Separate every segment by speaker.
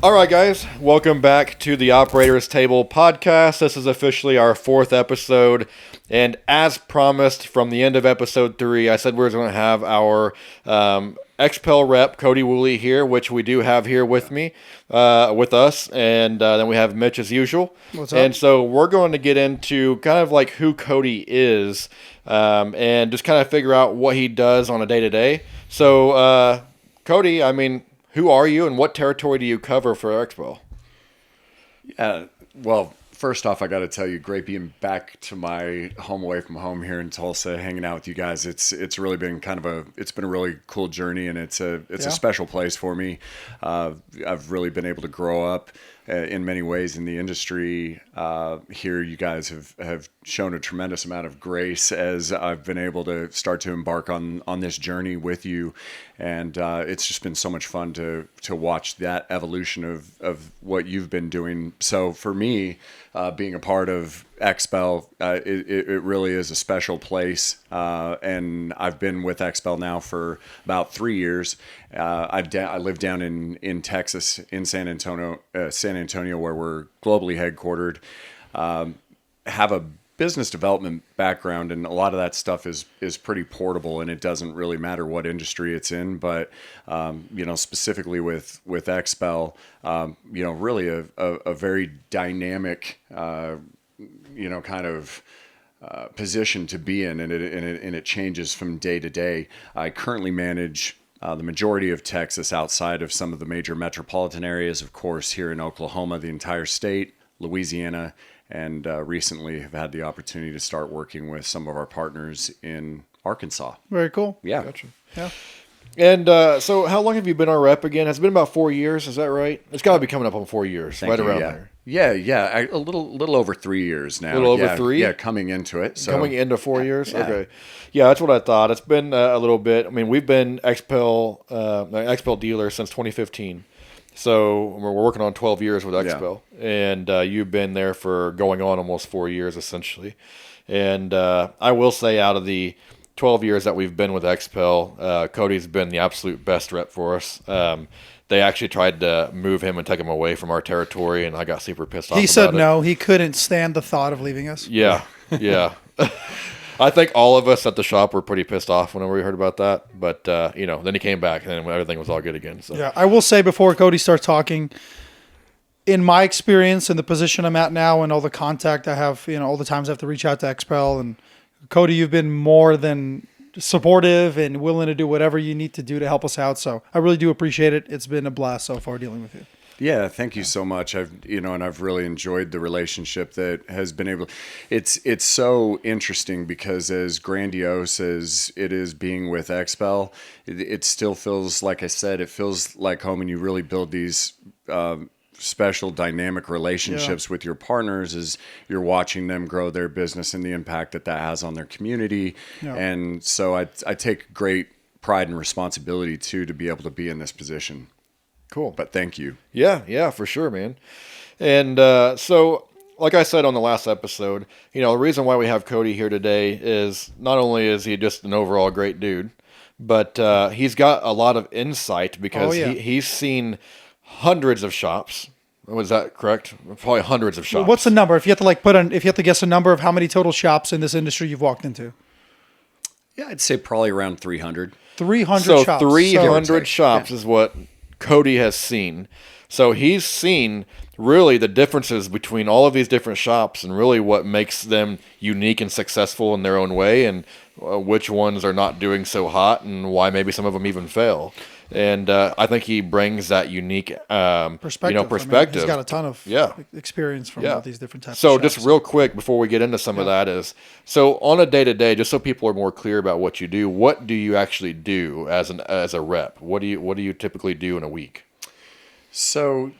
Speaker 1: All right, guys, welcome back to the Operator's Table podcast. This is officially our 4th episode, and as promised from the end of episode 3, I said we were going to have our XPEL rep, Cody Woolley, here, which we do have here with me, with us, and then we have Mitch as usual.
Speaker 2: What's up?
Speaker 1: And so we're going to get into kind of like who Cody is, and just kind of figure out what he does on a day-to-day. So, Cody, I mean, who are you and what territory do you cover for XPEL?
Speaker 3: Well, first off, I got to tell you, great being back to my home away from home here in Tulsa, hanging out with you guys. It's really been it's been a really cool journey, and it's a special place for me. I've really been able to grow up in many ways in the industry. Here, you guys have shown a tremendous amount of grace as I've been able to start to embark on this journey with you. And it's just been so much fun to watch that evolution of what you've been doing. So for me, being a part of XPEL, it really is a special place. And I've been with XPEL now for about 3 years. I live down in Texas, in San Antonio, where we're globally headquartered. Have a business development background, and a lot of that stuff is pretty portable, and it doesn't really matter what industry it's in. But specifically with XPEL, really a very dynamic position to be in, and it changes from day to day. I currently manage the majority of Texas outside of some of the major metropolitan areas, of course, here in Oklahoma, the entire state, Louisiana, and recently have had the opportunity to start working with some of our partners in Arkansas.
Speaker 2: Very cool.
Speaker 3: Yeah.
Speaker 1: Gotcha.
Speaker 2: Yeah.
Speaker 1: And so how long have you been our rep again? Has it been about 4 years? Is that right? It's got to be coming up on 4 years,
Speaker 3: Thank
Speaker 1: right
Speaker 3: you,
Speaker 1: around
Speaker 3: yeah.
Speaker 1: there.
Speaker 3: Yeah. A little over 3 years now.
Speaker 1: A little over 3?
Speaker 3: Yeah, coming into it. So.
Speaker 1: Coming into 4 years?
Speaker 3: Yeah.
Speaker 1: Okay. Yeah, that's what I thought. It's been a little bit. I mean, we've been XPEL dealer since 2015. So we're working on 12 years with XPEL. Yeah. And you've been there for going on almost 4 years, essentially. And I will say out of the 12 years that we've been with XPEL, Cody's been the absolute best rep for us. They actually tried to move him and take him away from our territory, and I got super pissed off.
Speaker 2: He said no. He couldn't stand the thought of leaving us.
Speaker 1: Yeah. I think all of us at the shop were pretty pissed off whenever we heard about that. But, then he came back, and then everything was all good again. So.
Speaker 2: Yeah, I will say before Cody starts talking, in my experience in the position I'm at now and all the contact I have, all the times I have to reach out to XPEL, and Cody, you've been more than supportive and willing to do whatever you need to do to help us out. So I really do appreciate it. It's been a blast so far dealing with you.
Speaker 3: Yeah, thank you so much. I've really enjoyed the relationship that has been able. It's so interesting because as grandiose as it is being with XPEL, it still feels, like I said, it feels like home, and you really build these special dynamic relationships with your partners as you're watching them grow their business and the impact that has on their community. Yeah. And so I take great pride and responsibility too to be able to be in this position.
Speaker 1: Cool.
Speaker 3: But thank you.
Speaker 1: Yeah, for sure, man. And so, like I said on the last episode, the reason why we have Cody here today is not only is he just an overall great dude, but he's got a lot of insight because he's seen hundreds of shops. Was that correct? Probably hundreds of shops.
Speaker 2: Well, what's the number? If you have to if you have to guess a number of how many total shops in this industry you've walked into?
Speaker 3: Yeah, I'd say probably around 300.
Speaker 2: 300 shops.
Speaker 1: So 300 shops is what Cody has seen. So he's seen really the differences between all of these different shops and really what makes them unique and successful in their own way, and which ones are not doing so hot and why maybe some of them even fail. And I think he brings that unique perspective. I mean,
Speaker 2: he's got a ton of experience from all these different types of shops.
Speaker 1: So just real quick before we get into some of that is, so on a day-to-day, just so people are more clear about what you do, what do you actually do as a rep? What do you typically do in a week?
Speaker 3: So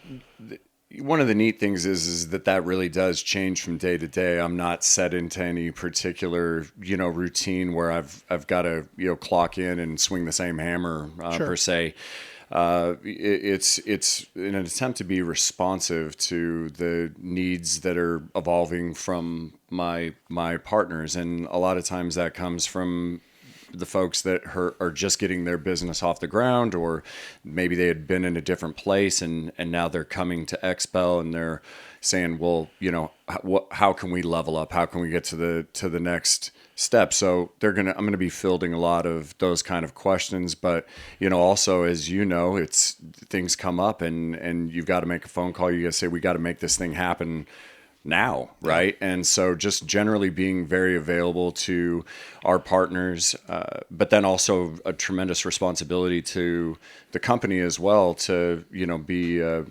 Speaker 3: one of the neat things is that really does change from day to day. I'm not set into any particular, routine where I've got to, clock in and swing the same hammer per se. It's in an attempt to be responsive to the needs that are evolving from my partners. And a lot of times that comes from the folks that are just getting their business off the ground, or maybe they had been in a different place and now they're coming to XPEL and they're saying, well, how can we level up? How can we get to the next step? So I'm going to be fielding a lot of those kind of questions, but also, as it's things come up and you've got to make a phone call. You got to say, we got to make this thing happen now, right? And so just generally being very available to our partners, but then also a tremendous responsibility to the company as well to, be a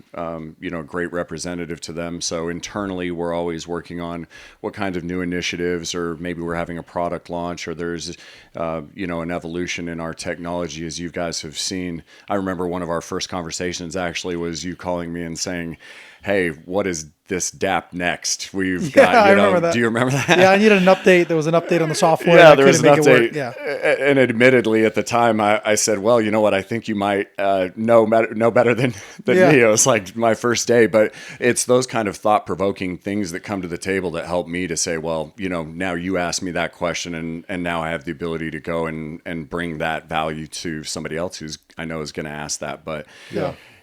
Speaker 3: great representative to them. So internally, we're always working on what kind of new initiatives, or maybe we're having a product launch, or there's, an evolution in our technology, as you guys have seen. I remember one of our first conversations actually was you calling me and saying, hey, what is this DAP next? We've got,
Speaker 2: I remember that.
Speaker 3: Do you remember that?
Speaker 2: Yeah, I needed an uptate. There was an update on the software.
Speaker 3: Yeah, there was an update.
Speaker 2: Yeah.
Speaker 3: And admittedly, at the time, I said, well, you know what? I think you might know better than me. It was like my first day. But it's those kind of thought-provoking things that come to the table that help me to say, well, now you asked me that question, and now I have the ability to go and bring that value to somebody else who's I know is going to ask that. But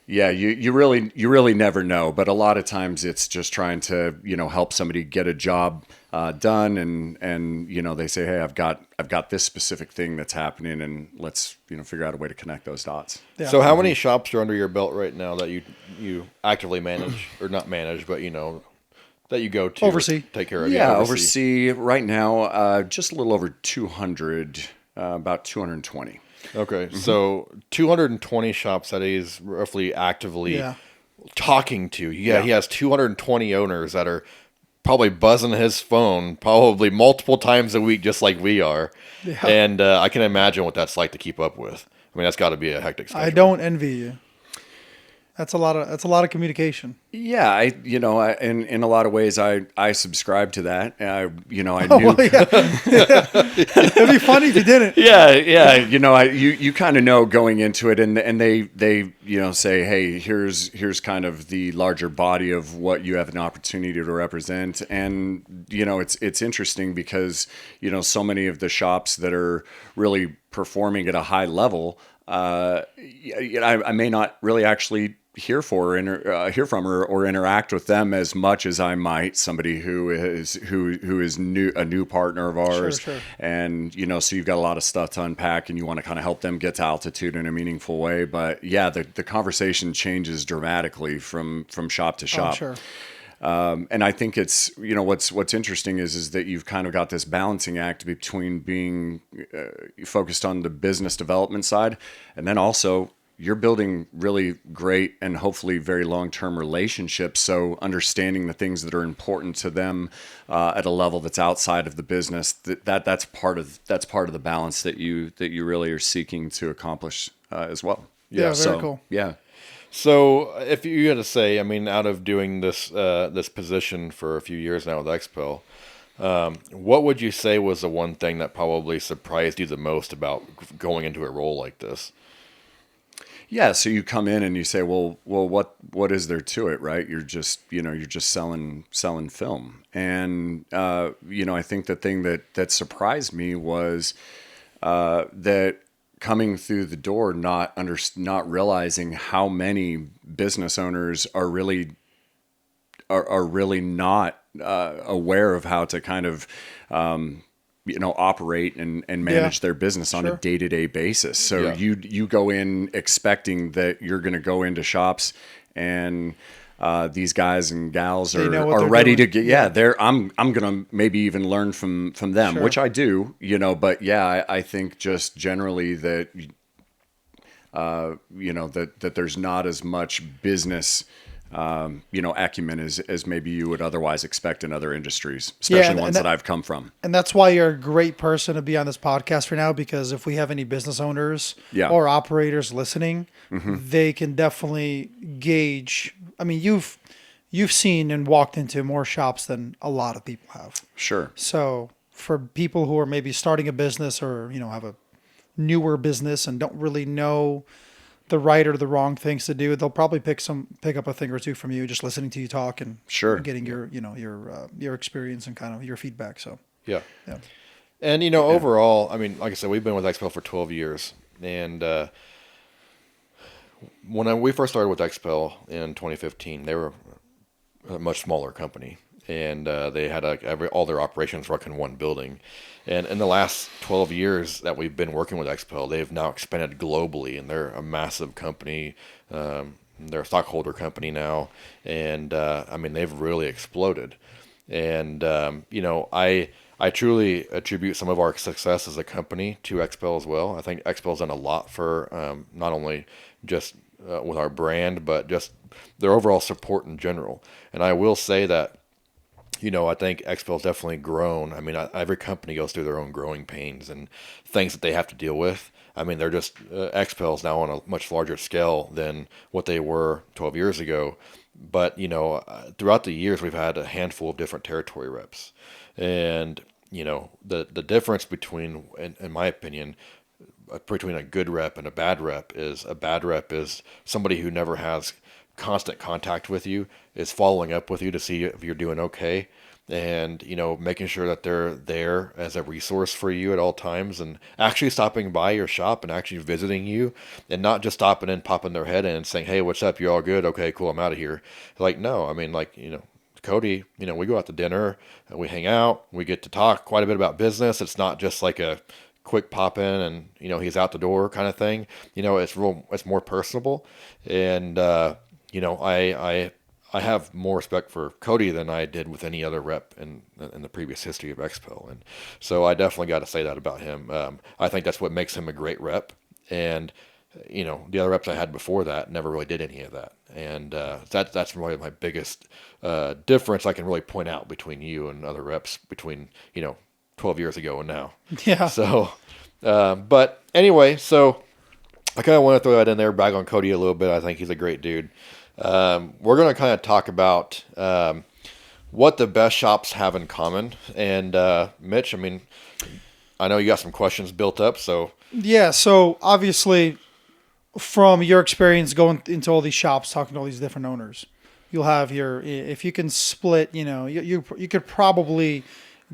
Speaker 3: yeah, you really never know, but a lot of times it's just trying to help somebody get a job done, and they say, hey, I've got this specific thing that's happening, and let's figure out a way to connect those dots.
Speaker 1: Yeah. So how many shops are under your belt right now that you actively manage, or not manage, but that you go to
Speaker 2: oversee,
Speaker 1: take care of?
Speaker 3: Yeah, oversee right now just a little over 200, about 220.
Speaker 1: Okay, so 220 shops that he's roughly actively talking to. Yeah, he has 220 owners that are probably buzzing his phone probably multiple times a week, just like we are. Yeah. And I can imagine what that's like to keep up with. I mean, that's got to be a hectic schedule.
Speaker 2: I don't envy you. That's a lot of communication.
Speaker 3: Yeah, in a lot of ways, I subscribe to that. I knew.
Speaker 2: Well, it'd be funny if you didn't.
Speaker 3: Yeah. You kind of know going into it, and they say, hey, here's kind of the larger body of what you have an opportunity to represent, and it's interesting because so many of the shops that are really performing at a high level, I may not really actually hear from or interact with them as much as I might somebody who is a new partner of ours.
Speaker 2: Sure.
Speaker 3: And so you've got a lot of stuff to unpack, and you want to kind of help them get to altitude in a meaningful way. But yeah, the conversation changes dramatically from shop to shop.
Speaker 2: Sure.
Speaker 3: And I think it's what's interesting is that you've kind of got this balancing act between being focused on the business development side, and then also you're building really great and hopefully very long-term relationships. So understanding the things that are important to them at a level that's outside of the business, that's part of the balance that you really are seeking to accomplish as well.
Speaker 2: Yeah, very cool.
Speaker 3: Yeah.
Speaker 1: So if you had to say, I mean, out of doing this position for a few years now with XPEL, what would you say was the one thing that probably surprised you the most about going into a role like this?
Speaker 3: Yeah, so you come in and you say, well, what is there to it, right? You're just selling film, and I think the thing that surprised me was that coming through the door, not realizing how many business owners are really not aware of how to kind of operate and manage their business on a day-to-day basis. So you go in expecting that you're going to go into shops and these guys and gals are ready to get, I'm going to maybe even learn from them, which I do, but I think just generally that, that there's not as much business acumen as maybe you would otherwise expect in other industries, especially ones that I've come from.
Speaker 2: And that's why you're a great person to be on this podcast for now, because if we have any business owners or operators listening, they can definitely gauge. I mean, you've seen and walked into more shops than a lot of people have.
Speaker 3: Sure.
Speaker 2: So for people who are maybe starting a business or, have a newer business and don't really know the right or the wrong things to do, they'll probably pick up a thing or two from you, just listening to you talk and getting your experience and kind of your feedback. So
Speaker 1: yeah. And, overall, I mean, like I said, we've been with XPEL for 12 years. And when we first started with XPEL in 2015, they were a much smaller company. And they had all their operations work in one building. And in the last 12 years that we've been working with XPEL, they've now expanded globally, and they're a massive company. They're a stockholder company now. And, I mean, they've really exploded. And, I truly attribute some of our success as a company to XPEL as well. I think XPEL's done a lot for not only just with our brand, but just their overall support in general. And I will say that, I think XPEL's definitely grown. I mean, every company goes through their own growing pains and things that they have to deal with. I mean, they're just XPEL's now on a much larger scale than what they were 12 years ago. But, throughout the years, we've had a handful of different territory reps. And, the difference between, in my opinion, between a good rep and a bad rep is somebody who never has constant contact with you, is following up with you to see if you're doing okay, and making sure that they're there as a resource for you at all times, and actually stopping by your shop and actually visiting you, and not just stopping in, popping their head in and saying, hey, what's up, you're all good, okay, cool, I'm out of here. Like, no, I mean, like, Cody, we go out to dinner, we hang out, we get to talk quite a bit about business. It's not just like a quick pop in and he's out the door kind of thing. It's more personable. And I have more respect for Cody than I did with any other rep in the previous history of XPEL. And so I definitely got to say that about him. I think that's what makes him a great rep. And the other reps I had before that never really did any of that. And that's really my biggest difference I can really point out between you and other reps between 12 years ago and now.
Speaker 2: Yeah.
Speaker 1: So, but anyway, so I kind of want to throw that in there, brag on Cody a little bit. I think he's a great dude. We're going to kind of talk about what the best shops have in common. And Mitch, I mean, I know you got some questions built up, so.
Speaker 2: Yeah, so obviously from your experience going into all these shops, talking to all these different owners, you'll have if you can split, you could probably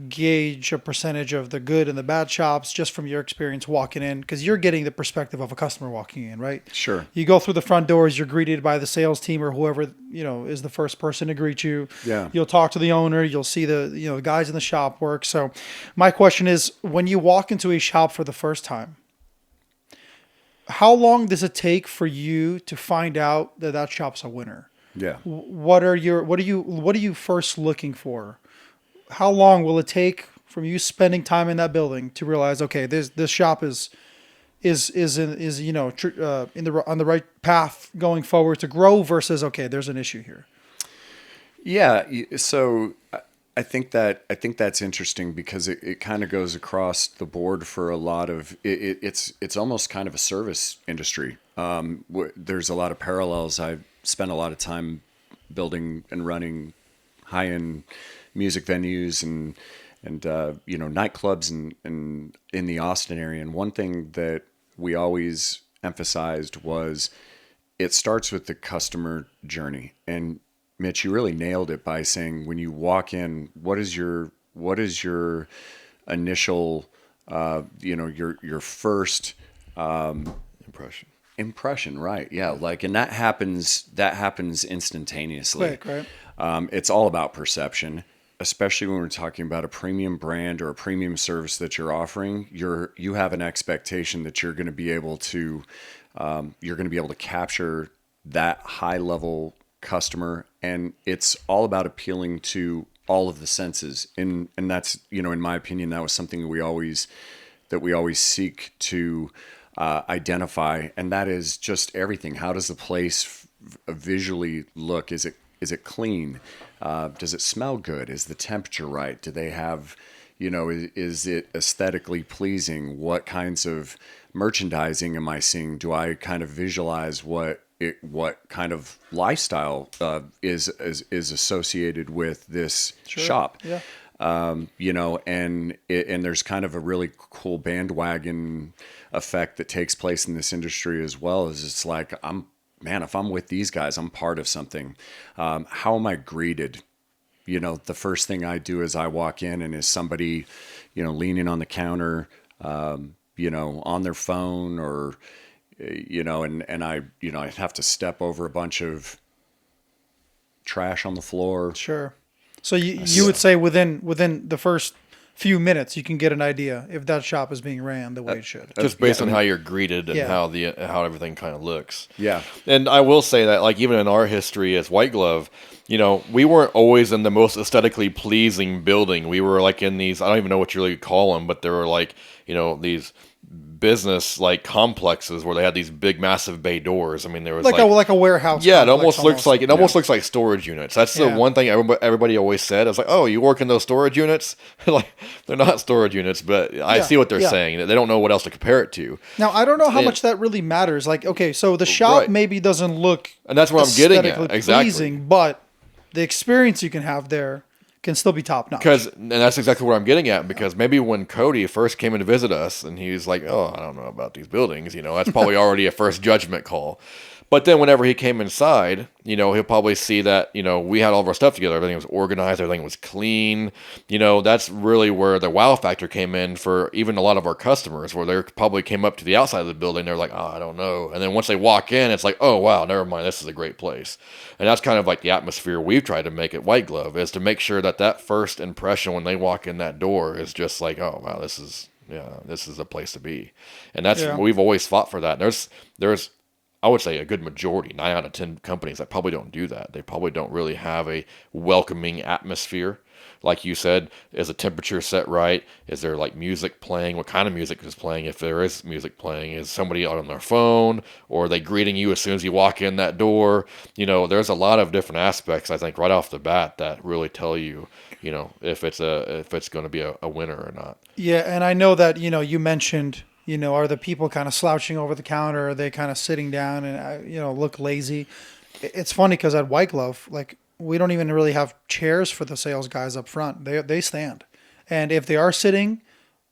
Speaker 2: gauge a percentage of the good and the bad shops just from your experience walking in, because you're getting the perspective of a customer walking in, right?
Speaker 3: Sure.
Speaker 2: You go through the front doors, you're greeted by the sales team or whoever is the first person to greet you.
Speaker 3: Yeah.
Speaker 2: You'll talk to the owner, you'll see the guys in the shop work. So my question is, when you walk into a shop for the first time, how long does it take for you to find out that shop's a winner?
Speaker 3: Yeah.
Speaker 2: What are you first looking for? How long will it take from you spending time in that building to realize, okay, this shop is on the right path going forward to grow, versus, okay, there's an issue here?
Speaker 3: Yeah. So I think that's interesting, because it kind of goes across the board for a lot of it's almost kind of a service industry. There's a lot of parallels. I've spent a lot of time building and running high-end music venues and nightclubs and in the Austin area. And one thing that we always emphasized was it starts with the customer journey. And Mitch, you really nailed it by saying, when you walk in, what is your initial, your first impression, right? Yeah. Like, and that happens instantaneously.
Speaker 2: Quick, right?
Speaker 3: It's all about perception, especially when we're talking about a premium brand or a premium service that you're offering. You have an expectation that you're going to be able to capture that high level customer, and it's all about appealing to all of the senses. And that's, in my opinion, that was something that we always seek to identify, and that is just everything. How does the place visually look? Is it clean? Does it smell good? Is the temperature right? Do they have, is it aesthetically pleasing? What kinds of merchandising am I seeing? Do I kind of visualize what kind of lifestyle is associated with this shop?
Speaker 2: Yeah.
Speaker 3: And there's kind of a really cool bandwagon effect that takes place in this industry as well. Is it's like, if I'm with these guys, I'm part of something. How am I greeted? the first thing I do is I walk in and is somebody, leaning on the counter, on their phone or, and I have to step over a bunch of trash on the floor.
Speaker 2: Sure. So you would say within the first few minutes you can get an idea if that shop is being ran the way it should.
Speaker 1: Just based on how you're greeted and how everything kind of looks.
Speaker 3: Yeah.
Speaker 1: And I will say that, like, even in our history as White Glove, we weren't always in the most aesthetically pleasing building. We were like in these, I don't even know what you really call them, but there were like, these business like complexes where they had these big massive bay doors. I mean, there was
Speaker 2: like a warehouse.
Speaker 1: Yeah, it almost looks like storage units. That's the one thing everybody always said. I was like, oh, you work in those storage units? Like, they're not storage units, but I see what they're saying. They don't know what else to compare it to.
Speaker 2: Now, I don't know how much that really matters. Like, okay, so the shop maybe doesn't look
Speaker 1: and that's what I'm getting at. Exactly.
Speaker 2: Pleasing, but the experience you can have there can still be top notch.
Speaker 1: And that's exactly what I'm getting at, because maybe when Cody first came in to visit us and he's like, oh, I don't know about these buildings, that's probably already a first judgment call. But then whenever he came inside, he'll probably see that, we had all of our stuff together. Everything was organized. Everything was clean. That's really where the wow factor came in for even a lot of our customers, where they probably came up to the outside of the building. They're like, oh, I don't know. And then once they walk in, it's like, oh, wow, never mind. This is a great place. And that's kind of like the atmosphere we've tried to make at White Glove, is to make sure that first impression when they walk in that door is just like, oh, wow, this is a place to be. And that's, we've always fought for that. There's I would say a good majority, 9 out of 10 companies that probably don't do that. They probably don't really have a welcoming atmosphere. Like you said, is the temperature set right? Is there like music playing? What kind of music is playing? If there is music playing, is somebody on their phone, or are they greeting you as soon as you walk in that door? There's a lot of different aspects, I think, right off the bat that really tell you, if it's going to be a winner or not.
Speaker 2: Yeah, and I know that you mentioned. Are the people kind of slouching over the counter? Are they kind of sitting down and, look lazy? It's funny because at White Glove, like, we don't even really have chairs for the sales guys up front. They stand. And if they are sitting,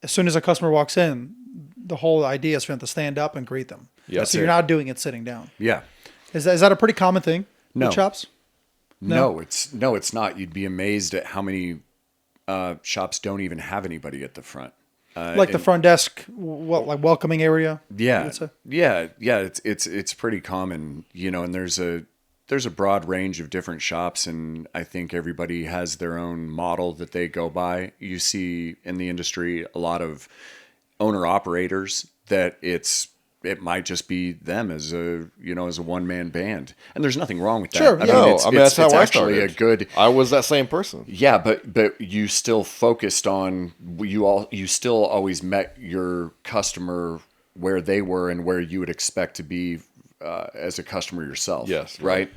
Speaker 2: as soon as a customer walks in, the whole idea is for them to stand up and greet them. Yeah, so you're not doing it sitting down.
Speaker 3: Yeah.
Speaker 2: Is that a pretty common thing
Speaker 3: with
Speaker 2: shops?
Speaker 3: No, it's not. You'd be amazed at how many shops don't even have anybody at the front.
Speaker 2: Like the front desk, like welcoming area.
Speaker 3: Yeah, it's pretty common, and there's a broad range of different shops, and I think everybody has their own model that they go by. You see in the industry a lot of owner operators that it might just be them as a one-man band, and there's nothing wrong with that.
Speaker 2: Sure,
Speaker 1: that's how I started. I was that same person.
Speaker 3: Yeah, but you still focused on you still always met your customer where they were and where you would expect to be as a customer yourself.
Speaker 1: Yes,
Speaker 3: right.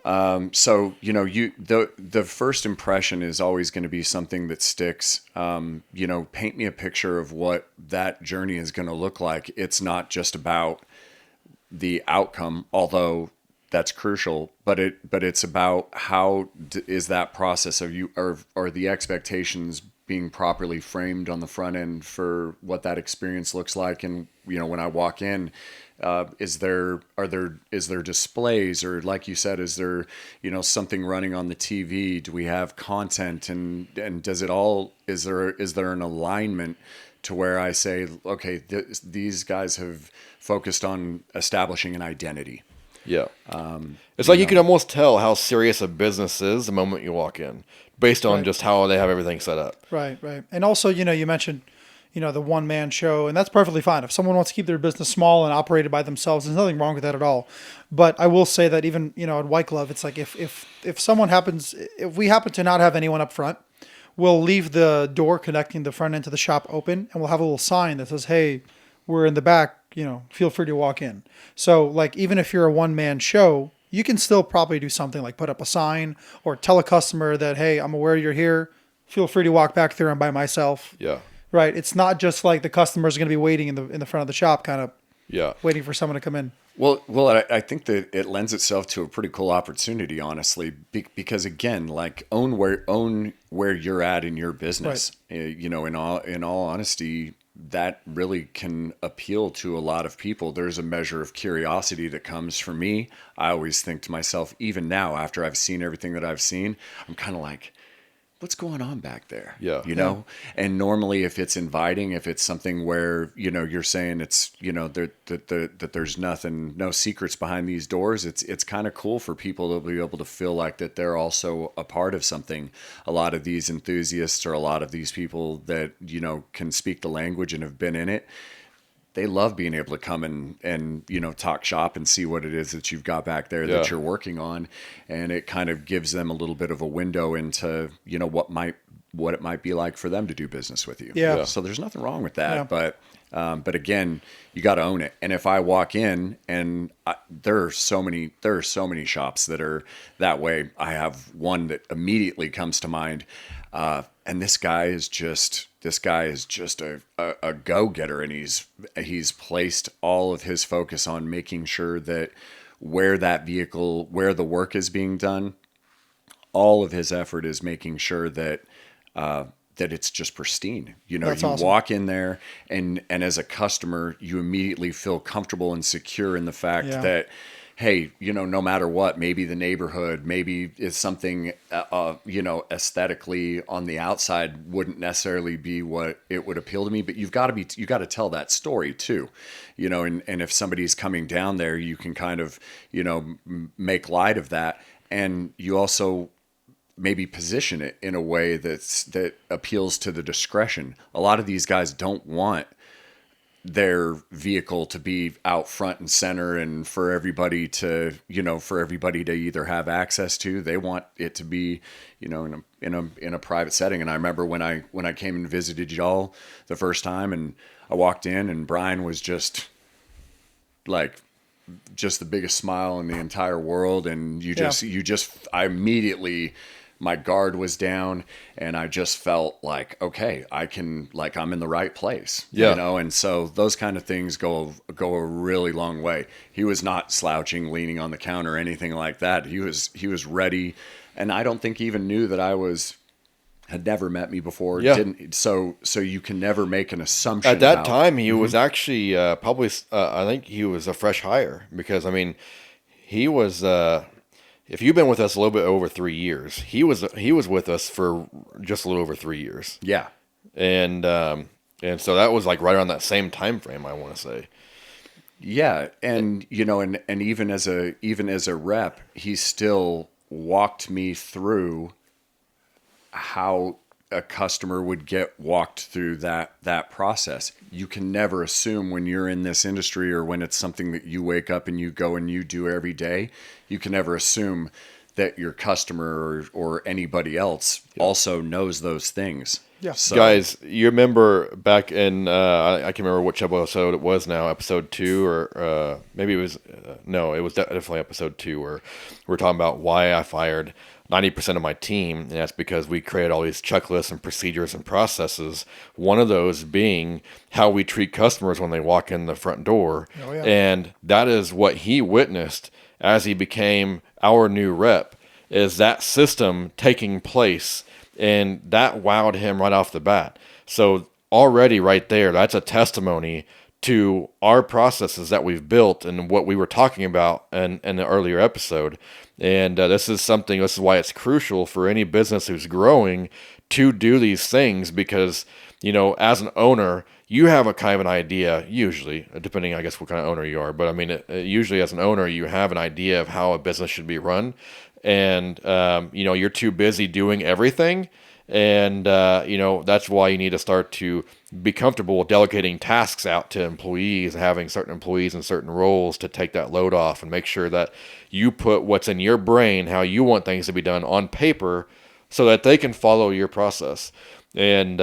Speaker 3: So the first impression is always going to be something that sticks. Paint me a picture of what that journey is going to look like. It's not just about the outcome, although that's crucial, but it's about how is that process of are the expectations being properly framed on the front end for what that experience looks like. And when I walk in, is there displays, or like you said, is there something running on the TV? Do we have content, and does it all, is there an alignment to where I say, okay, these guys have focused on establishing an identity?
Speaker 1: Yeah. It's like you can almost tell how serious a business is the moment you walk in, based on just how they have everything set up.
Speaker 2: Right. And also, you mentioned, the one-man show, and that's perfectly fine. If someone wants to keep their business small and operated by themselves, there's nothing wrong with that at all. But I will say that even, at White Glove, it's like if we happen to not have anyone up front, we'll leave the door connecting the front end to the shop open, and we'll have a little sign that says, hey, we're in the back, feel free to walk in. So, like, even if you're a one-man show, you can still probably do something like put up a sign or tell a customer that, hey, I'm aware you're here. Feel free to walk back there. I'm by myself.
Speaker 1: Yeah.
Speaker 2: Right. It's not just like the customer's going to be waiting in the front of the shop, kind of waiting for someone to come in.
Speaker 3: Well, I think that it lends itself to a pretty cool opportunity, honestly, because again, like own where you're at in your business. Right. In all honesty, that really can appeal to a lot of people. There's a measure of curiosity that comes from me. I always think to myself, even now, after I've seen everything that I've seen, I'm kind of like, what's going on back there?
Speaker 1: Yeah.
Speaker 3: You know? And normally if it's inviting, if it's something where, you know, you're saying it's, you know, that there's nothing, no secrets behind these doors, it's kind of cool for people to be able to feel like that they're also a part of something. A lot of these enthusiasts or a lot of these people that, you know, can speak the language and have been in it, they love being able to come and, you know, talk shop and see what it is that you've got back there that you're working on. And it kind of gives them a little bit of a window into, you know, what it might be like for them to do business with you.
Speaker 2: Yeah.
Speaker 3: So there's nothing wrong with that. But again, you got to own it. And if I walk in and there are so many shops that are that way. I have one that immediately comes to mind. And this guy is just a go-getter, and he's placed all of his focus on making sure that where the work is being done, all of his effort is making sure that it's just pristine. You know,
Speaker 2: That's
Speaker 3: you
Speaker 2: awesome.
Speaker 3: walk in there and as a customer, you immediately feel comfortable and secure in the fact that, hey, you know, no matter what, maybe the neighborhood, maybe is something, you know, aesthetically on the outside wouldn't necessarily be what it would appeal to me, but you got to tell that story too, you know, and if somebody's coming down there, you can kind of, you know, make light of that. And you also maybe position it in a way that appeals to the discretion. A lot of these guys don't want their vehicle to be out front and center and for everybody to either have access to. They want it to be, you know, in a private setting. And I remember when I came and visited y'all the first time, and I walked in and Brian was just the biggest smile in the entire world. And I immediately, my guard was down and I just felt like, okay, I'm in the right place, you know? And so those kind of things go a really long way. He was not slouching, leaning on the counter or anything like that. He was ready. And I don't think he even knew that had never met me before. Didn't. So you can never make an assumption.
Speaker 1: At that time, he was actually probably, I think he was a fresh hire, because I mean, he was, if you've been with us a little bit over 3 years, he was with us for just a little over 3 years.
Speaker 3: Yeah.
Speaker 1: And so that was like right around that same time frame, I want to say.
Speaker 3: Yeah. And, you know, and even as a rep, he still walked me through how a customer would get walked through that process. You can never assume when you're in this industry, or when it's something that you wake up and you go and you do every day, you can never assume that your customer or anybody else also knows those things.
Speaker 2: Yeah.
Speaker 3: So,
Speaker 1: guys, you remember back in, I can't remember which episode it was now, episode 2, or maybe it was, no, it was definitely episode 2, where we're talking about why I fired 90% of my team, and that's because we created all these checklists and procedures and processes. One of those being how we treat customers when they walk in the front door.
Speaker 2: Oh, yeah.
Speaker 1: And that is what he witnessed as he became our new rep, is that system taking place. And that wowed him right off the bat. So already right there, that's a testimony to our processes that we've built and what we were talking about in the earlier episode. And this is why it's crucial for any business who's growing to do these things, because, you know, as an owner, you have a kind of an idea, usually, depending, I guess, what kind of owner you are. But I mean, usually as an owner, you have an idea of how a business should be run. And, you know, you're too busy doing everything. And, you know, that's why you need to start to be comfortable with delegating tasks out to employees, having certain employees in certain roles to take that load off, and make sure that you put what's in your brain, how you want things to be done, on paper so that they can follow your process. And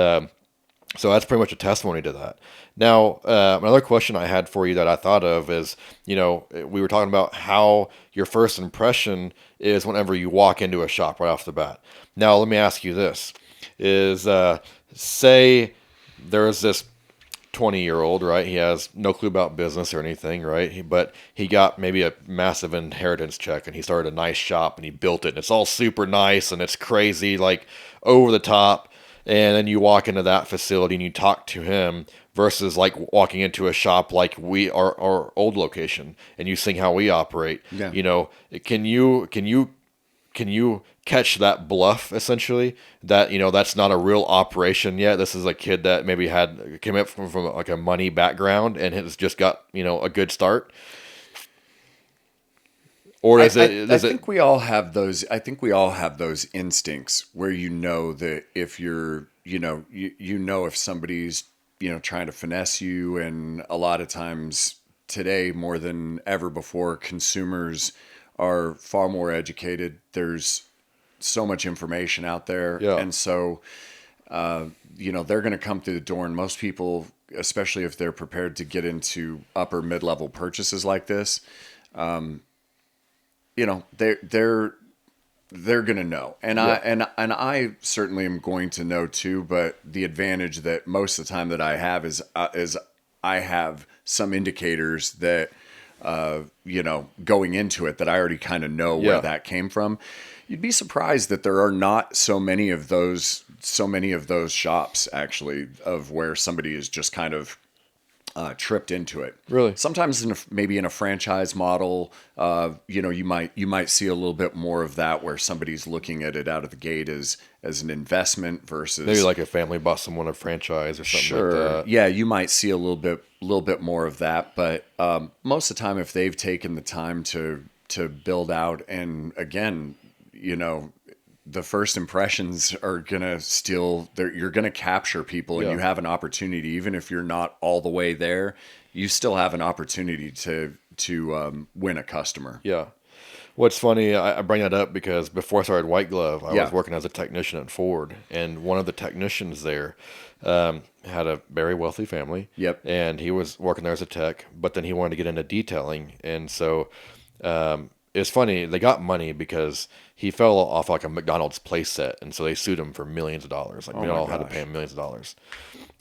Speaker 1: so that's pretty much a testimony to that. Now, another question I had for you that I thought of is, you know, we were talking about how your first impression is whenever you walk into a shop right off the bat. Now, let me ask you this. Say there's this 20-year-old, right? He has no clue about business or anything, right? But he got maybe a massive inheritance check, and he started a nice shop, and he built it, and it's all super nice, and it's crazy, like over the top. And then you walk into that facility and you talk to him, versus like walking into a shop like our old location, and you see how we operate.
Speaker 3: Yeah.
Speaker 1: You know, can you can you catch that bluff essentially? That that's not a real operation yet. This is a kid that maybe came up from like a money background and has just got a good start. Or is it?
Speaker 3: I think we all have those. I think we all have those instincts where that if you're, if somebody's, trying to finesse you, and a lot of times today more than ever before, consumers are far more educated. There's so much information out there, and so they're going to come through the door, and most people, especially if they're prepared to get into upper mid-level purchases like this. They're gonna know, and I certainly am going to know too. But the advantage that most of the time that I have is I have some indicators that going into it that I already kind of know where that came from. You'd be surprised that there are not so many of those shops actually, of where somebody is just kind of tripped into it.
Speaker 1: Really?
Speaker 3: Sometimes maybe in a franchise model, you might see a little bit more of that, where somebody's looking at it out of the gate as an investment versus
Speaker 1: maybe like a family bought someone a franchise or something like that.
Speaker 3: Yeah, you might see a little bit more of that, but most of the time, if they've taken the time to build out, and again, the first impressions are gonna you're gonna capture people, and you have an opportunity, even if you're not all the way there, you still have an opportunity to win a customer.
Speaker 1: Yeah. What's funny, I bring that up because before I started White Glove, I was working as a technician at Ford, and one of the technicians there had a very wealthy family.
Speaker 3: Yep.
Speaker 1: And he was working there as a tech, but then he wanted to get into detailing, and so it's funny, they got money because he fell off like a McDonald's place set, and so they sued him for millions of dollars. Like, we all had to pay him millions of dollars.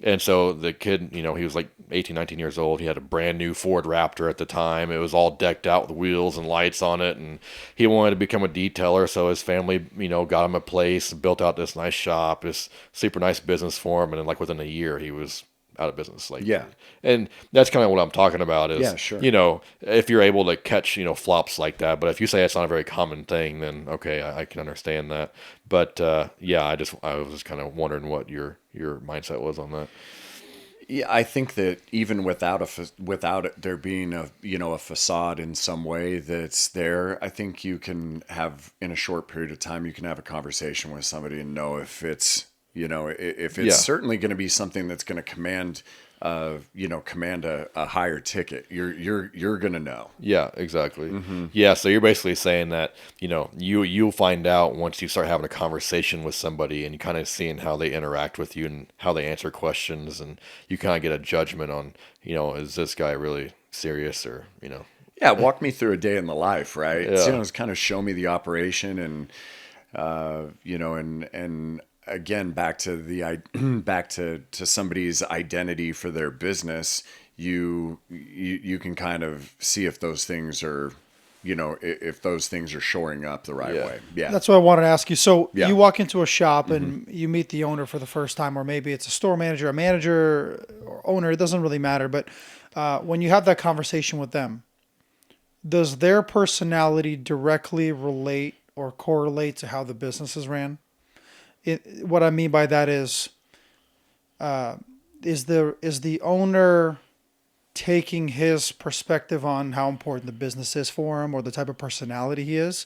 Speaker 1: And so the kid, he was like 18, 19 years old. He had a brand new Ford Raptor at the time. It was all decked out with wheels and lights on it, and he wanted to become a detailer, so his family, got him a place, built out this nice shop, this super nice business for him, and then like within a year, he was out of business. And that's kind of what I'm talking about is,
Speaker 3: sure.
Speaker 1: If you're able to catch, flops like that, but if you say it's not a very common thing, then okay, I can understand that. But I was just kind of wondering what your mindset was on that.
Speaker 3: Yeah, I think that even without it there being a facade in some way that's there, I think you can have, in a short period of time, you can have a conversation with somebody and know if it's certainly going to be something that's going to command a higher ticket. You're going to know.
Speaker 1: Yeah, exactly. Mm-hmm. Yeah. So you're basically saying that, you'll find out once you start having a conversation with somebody and you kind of seeing how they interact with you and how they answer questions, and you kind of get a judgment on, is this guy really serious or.
Speaker 3: Yeah. Walk me through a day in the life, right?
Speaker 1: Yeah.
Speaker 3: It's kind of show me the operation, and, and again, back to somebody's identity for their business, you can kind of see if those things are, if those things are shoring up the right way. Yeah.
Speaker 2: That's what I wanted to ask you. So you walk into a shop and you meet the owner for the first time, or maybe it's a store manager, a manager, or owner. It doesn't really matter. But when you have that conversation with them, does their personality directly relate or correlate to how the business is ran? What I mean by that is the owner taking his perspective on how important the business is for him, or the type of personality he is?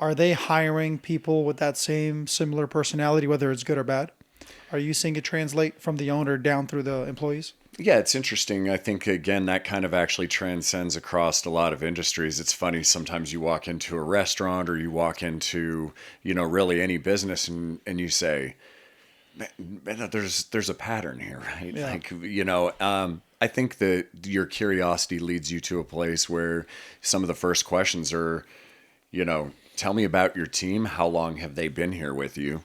Speaker 2: Are they hiring people with that similar personality, whether it's good or bad? Are you seeing it translate from the owner down through the employees?
Speaker 3: Yeah, it's interesting. I think, again, that kind of actually transcends across a lot of industries. It's funny, sometimes you walk into a restaurant, or you walk into, really any business, and you say, man, there's a pattern here, right?
Speaker 2: Yeah.
Speaker 3: I think that your curiosity leads you to a place where some of the first questions are, tell me about your team. How long have they been here with you?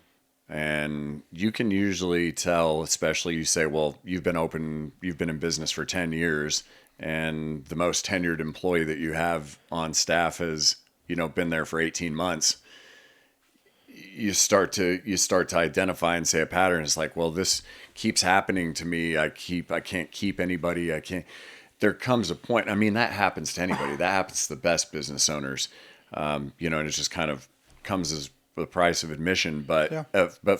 Speaker 3: And you can usually tell, especially you say, well, you've been in business for 10 years, and the most tenured employee that you have on staff has, been there for 18 months. You start to identify and say a pattern. It's like, well, this keeps happening to me. I can't keep anybody. There comes a point. I mean, that happens to anybody. That happens to the best business owners. And it's just kind of comes as the price of admission, but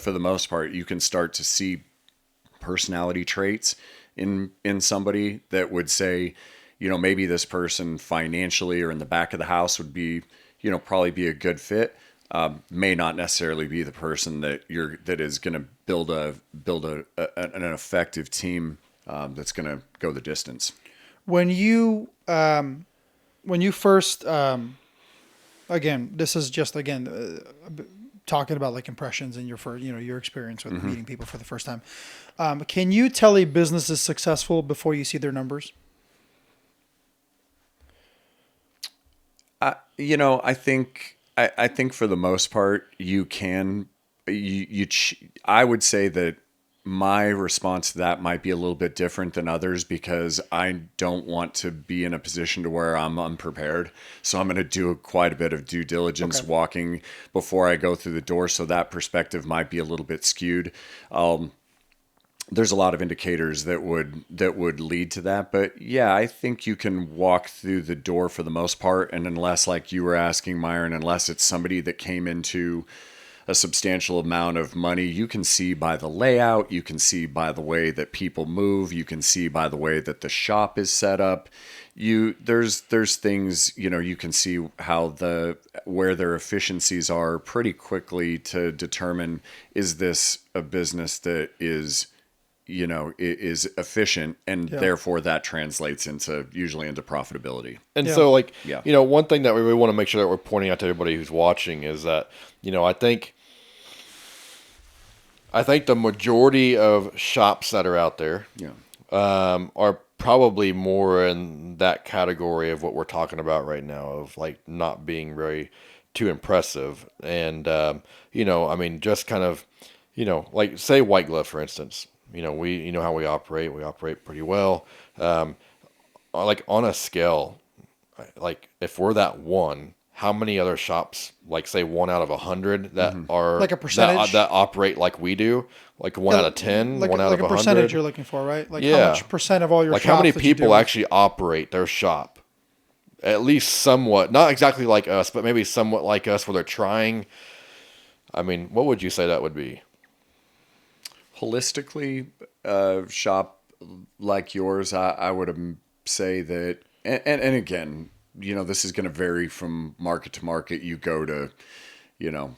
Speaker 3: for the most part, you can start to see personality traits in somebody that would say, maybe this person financially or in the back of the house would be, probably be a good fit. May not necessarily be the person that is going to build an effective team that's going to go the distance.
Speaker 2: When you first, again, this is just talking about like impressions and your experience with meeting people for the first time. Can you tell a business is successful before you see their numbers?
Speaker 3: I think for the most part you can. I would say that my response to that might be a little bit different than others because I don't want to be in a position to where I'm unprepared. So I'm going to do quite a bit of due diligence walking before I go through the door. So that perspective might be a little bit skewed. There's a lot of indicators that would lead to that. But yeah, I think you can walk through the door for the most part. And unless, like you were asking, Myron, unless it's somebody that came into a substantial amount of money, you can see by the layout, you can see by the way that people move, you can see by the way that the shop is set up. There's things, you can see where their efficiencies are pretty quickly to determine, is this a business that is efficient, and therefore that translates usually into profitability.
Speaker 1: And so one thing that we really want to make sure that we're pointing out to everybody who's watching is that, I think the majority of shops that are out there are probably more in that category of what we're talking about right now, of like not being very too impressive. And, just kind of, like say White Glove, for instance. We how we operate pretty well. Like on a scale, like if we're that one, how many other shops, like say 1 out of 100 that are
Speaker 2: like a percentage
Speaker 1: that operate like we do, like 1 out of 10,
Speaker 2: like
Speaker 1: 1 out of 100?
Speaker 2: Like a percentage you're looking for, right? Like how much percent of all your
Speaker 1: like
Speaker 2: shops
Speaker 1: how many
Speaker 2: that you
Speaker 1: people
Speaker 2: do
Speaker 1: actually operate their shop? At least somewhat, not exactly like us, but maybe somewhat like us, where they're trying. I mean, what would you say that would be?
Speaker 3: Holistically, shop like yours, I would say that, and again, this is going to vary from market to market. You go to,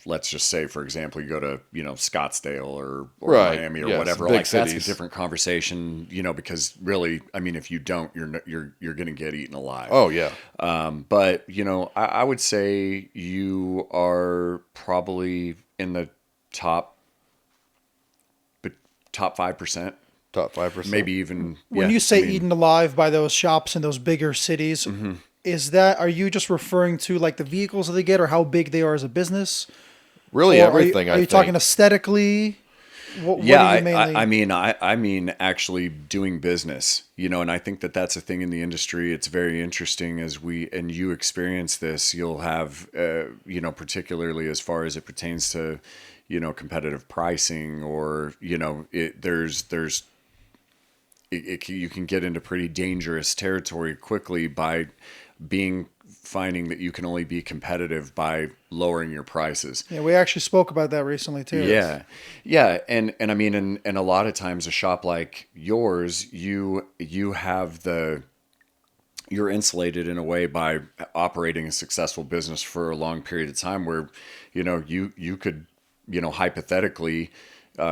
Speaker 3: let's just say, for example, you go to, Scottsdale or Miami or whatever. Like cities. That's a different conversation, because really, I mean, if you don't, you're going to get eaten alive.
Speaker 1: Oh yeah.
Speaker 3: But I would say you are probably in the top 5%.
Speaker 1: Top 5%.
Speaker 3: Maybe even.
Speaker 2: When you say eaten alive by those shops in those bigger cities, are you just referring to like the vehicles that they get or how big they are as a business?
Speaker 1: Really,
Speaker 2: or
Speaker 1: everything.
Speaker 2: Are you talking aesthetically? What do you mainly...
Speaker 3: I mean actually doing business, and I think that that's a thing in the industry. It's very interesting as you experience this. You'll have, particularly as far as it pertains to, competitive pricing, or, you can get into pretty dangerous territory quickly by finding that you can only be competitive by lowering your prices.
Speaker 2: Yeah, we actually spoke about that recently too.
Speaker 3: Yeah. And I mean, and a lot of times a shop like yours, you're insulated in a way by operating a successful business for a long period of time, where, you could, hypothetically,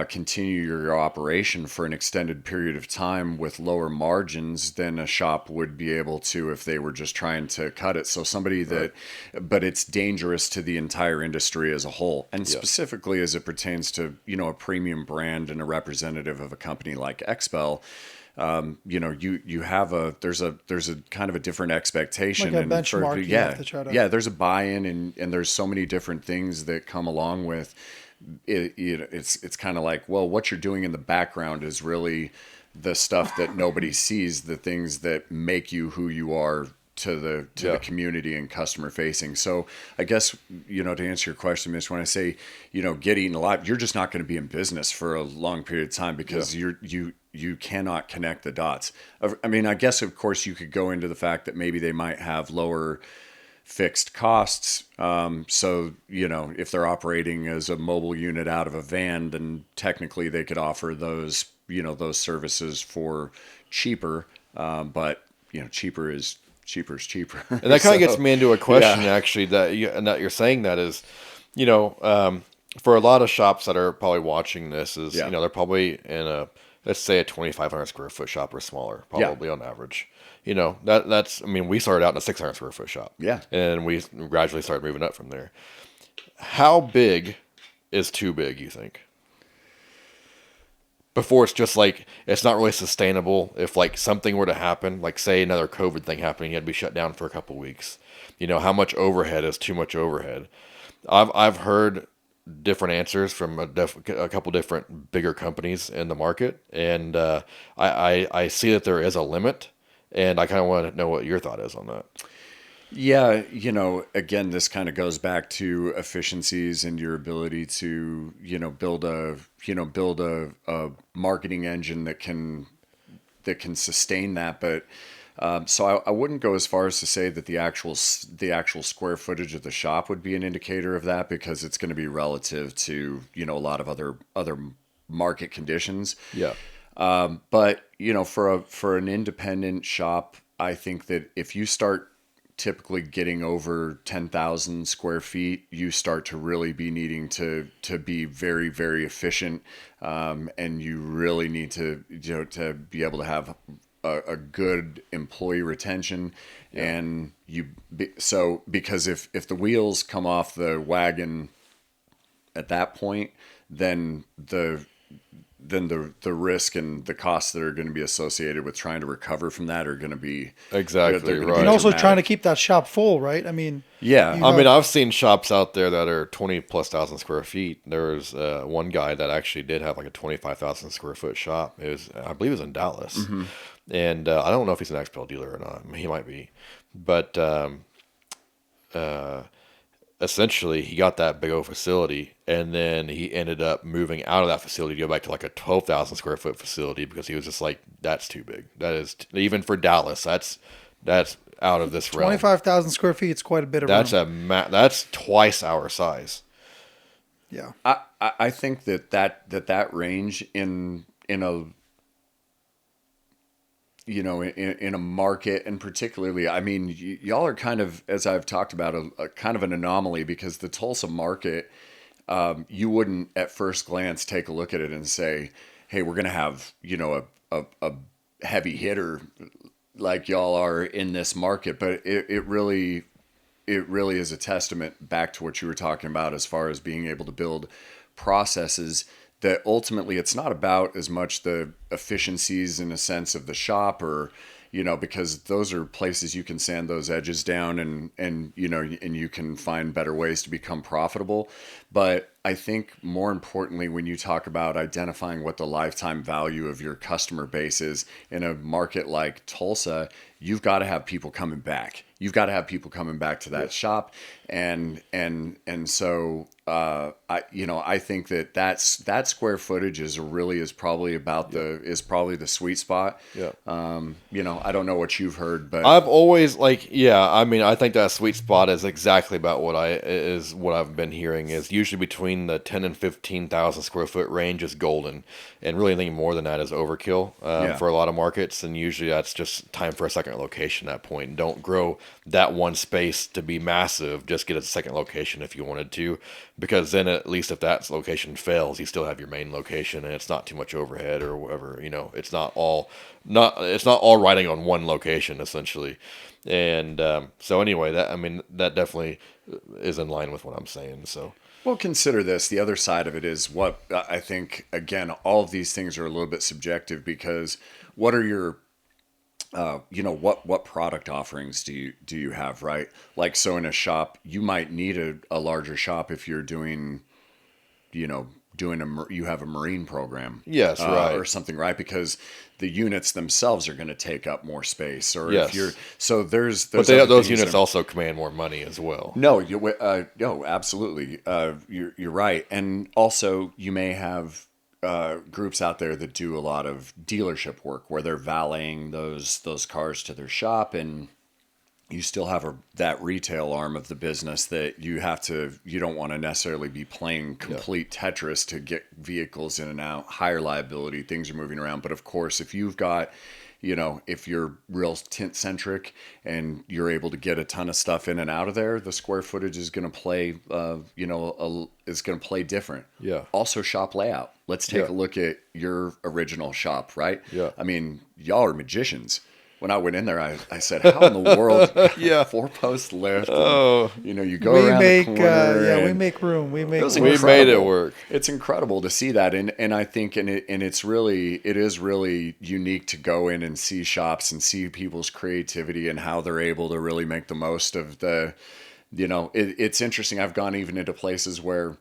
Speaker 3: continue your operation for an extended period of time with lower margins than a shop would be able to if they were just trying to cut it. So but it's dangerous to the entire industry as a whole, and specifically as it pertains to, a premium brand and a representative of a company like XPEL. You have there's a kind of a different expectation,
Speaker 2: like a benchmark.
Speaker 3: There's a buy-in, and there's so many different things that come along with it. It's kind of like, well, what you're doing in the background is really the stuff that nobody sees, the things that make you who you are to the community and customer facing. So I guess, to answer your question, Mitch, when I say, get eaten alive, you're just not going to be in business for a long period of time because you cannot connect the dots. I mean, I guess, of course, you could go into the fact that maybe they might have lower fixed costs. So, if they're operating as a mobile unit out of a van, then technically they could offer those, those services for cheaper. But, cheaper is cheaper.
Speaker 1: And that kind of
Speaker 3: So,
Speaker 1: gets me into a question,
Speaker 3: yeah.
Speaker 1: actually, that you're saying that is, for a lot of shops that are probably watching this is,
Speaker 3: Yeah.
Speaker 1: they're probably in let's say a 2,500 square foot shop or smaller, probably on average. I mean, we started out in a 600 square foot shop.
Speaker 3: Yeah.
Speaker 1: And we gradually started moving up from there. How big is too big, you think? Before it's just like, it's not really sustainable. If like something were to happen, like say another COVID thing happening, you had to be shut down for a couple weeks. How much overhead is too much overhead? I've heard different answers from a couple different bigger companies in the market, and I see that there is a limit, and I kind of want to know what your thought is on that.
Speaker 3: Yeah, again, this kind of goes back to efficiencies and your ability to, build a marketing engine that can sustain that. But so I wouldn't go as far as to say that the actual square footage of the shop would be an indicator of that, because it's going to be relative to, a lot of other market conditions.
Speaker 1: Yeah.
Speaker 3: But for an independent shop, I think that if you start typically getting over 10,000 square feet, you start to really be needing to be very, very efficient. And you really need to, to be able to have a good employee retention. Yeah. And because if the wheels come off the wagon at that point, then the risk and the costs that are going to be associated with trying to recover from that are going to be
Speaker 1: exactly right.
Speaker 2: And also trying to keep that shop full, right? I mean,
Speaker 3: yeah.
Speaker 1: I mean, I've seen shops out there that are 20,000+ square feet. There was one guy that actually did have like a 25,000 square foot shop. I believe it was in Dallas, and I don't know if he's an XPEL dealer or not. I mean, he might be, but essentially he got that big old facility, and then he ended up moving out of that facility to go back to like a 12,000 square foot facility, because he was just like, that's too big. That is even for Dallas. That's out of this realm.
Speaker 2: 25,000 square feet. It's quite a bit of room.
Speaker 1: That's twice our size.
Speaker 2: Yeah.
Speaker 3: I think that range in a in a market, and particularly, I mean, y'all are kind of, as I've talked about, a kind of an anomaly, because the Tulsa market, you wouldn't at first glance take a look at it and say, hey, we're going to have, a heavy hitter like y'all are in this market. But it really is a testament back to what you were talking about, as far as being able to build processes that ultimately, it's not about as much the efficiencies in a sense of the shop, or, because those are places you can sand those edges down, and you can find better ways to become profitable. But I think more importantly, when you talk about identifying what the lifetime value of your customer base is in a market like Tulsa, you've got to have people coming back. You've got to have people coming back to that shop, and so I think that square footage is probably probably the sweet spot.
Speaker 1: Yeah.
Speaker 3: I don't know what you've heard, but
Speaker 1: I've always I mean, I think that sweet spot is exactly about what I've been hearing, is usually between the 10 and 15,000 square foot range is golden, and really anything more than that is overkill for a lot of markets. And usually that's just time for a second location at that point. Don't grow that one space to be massive. Just get a second location if you wanted to, because then at least if that location fails, you still have your main location, and it's not too much overhead or whatever. It's not all riding on one location essentially. And so anyway, that definitely is in line with what I'm saying. So.
Speaker 3: Well, consider this. The other side of it is what I think, again, all of these things are a little bit subjective, because what are your, what product offerings do you have, right? Like, so in a shop, you might need a larger shop if you're doing, you have a marine program.
Speaker 1: Yes, right.
Speaker 3: Or something, right? Because the units themselves are going to take up more space, or
Speaker 1: yes.
Speaker 3: if you're, so there's
Speaker 1: but those units also command more money as well.
Speaker 3: No, no, absolutely. You're right. And also you may have groups out there that do a lot of dealership work, where they're valeting those cars to their shop, and you still have that retail arm of the business that you don't want to necessarily be playing complete Tetris to get vehicles in and out, higher liability, things are moving around. But of course, if you've got, if you're real tint centric and you're able to get a ton of stuff in and out of there, the square footage is going to play, is going to play different.
Speaker 1: Yeah.
Speaker 3: Also shop layout. Let's take a look at your original shop, right?
Speaker 1: Yeah.
Speaker 3: I mean, y'all are magicians. When I went in there, I said, "How in the world? 4-post lift?
Speaker 1: Oh,
Speaker 3: you go around the corner.
Speaker 2: We make room. We
Speaker 1: made it work.
Speaker 3: It's incredible to see that, and I think, it is really unique to go in and see shops and see people's creativity and how they're able to really make the most of the, it's interesting. I've gone even into places where,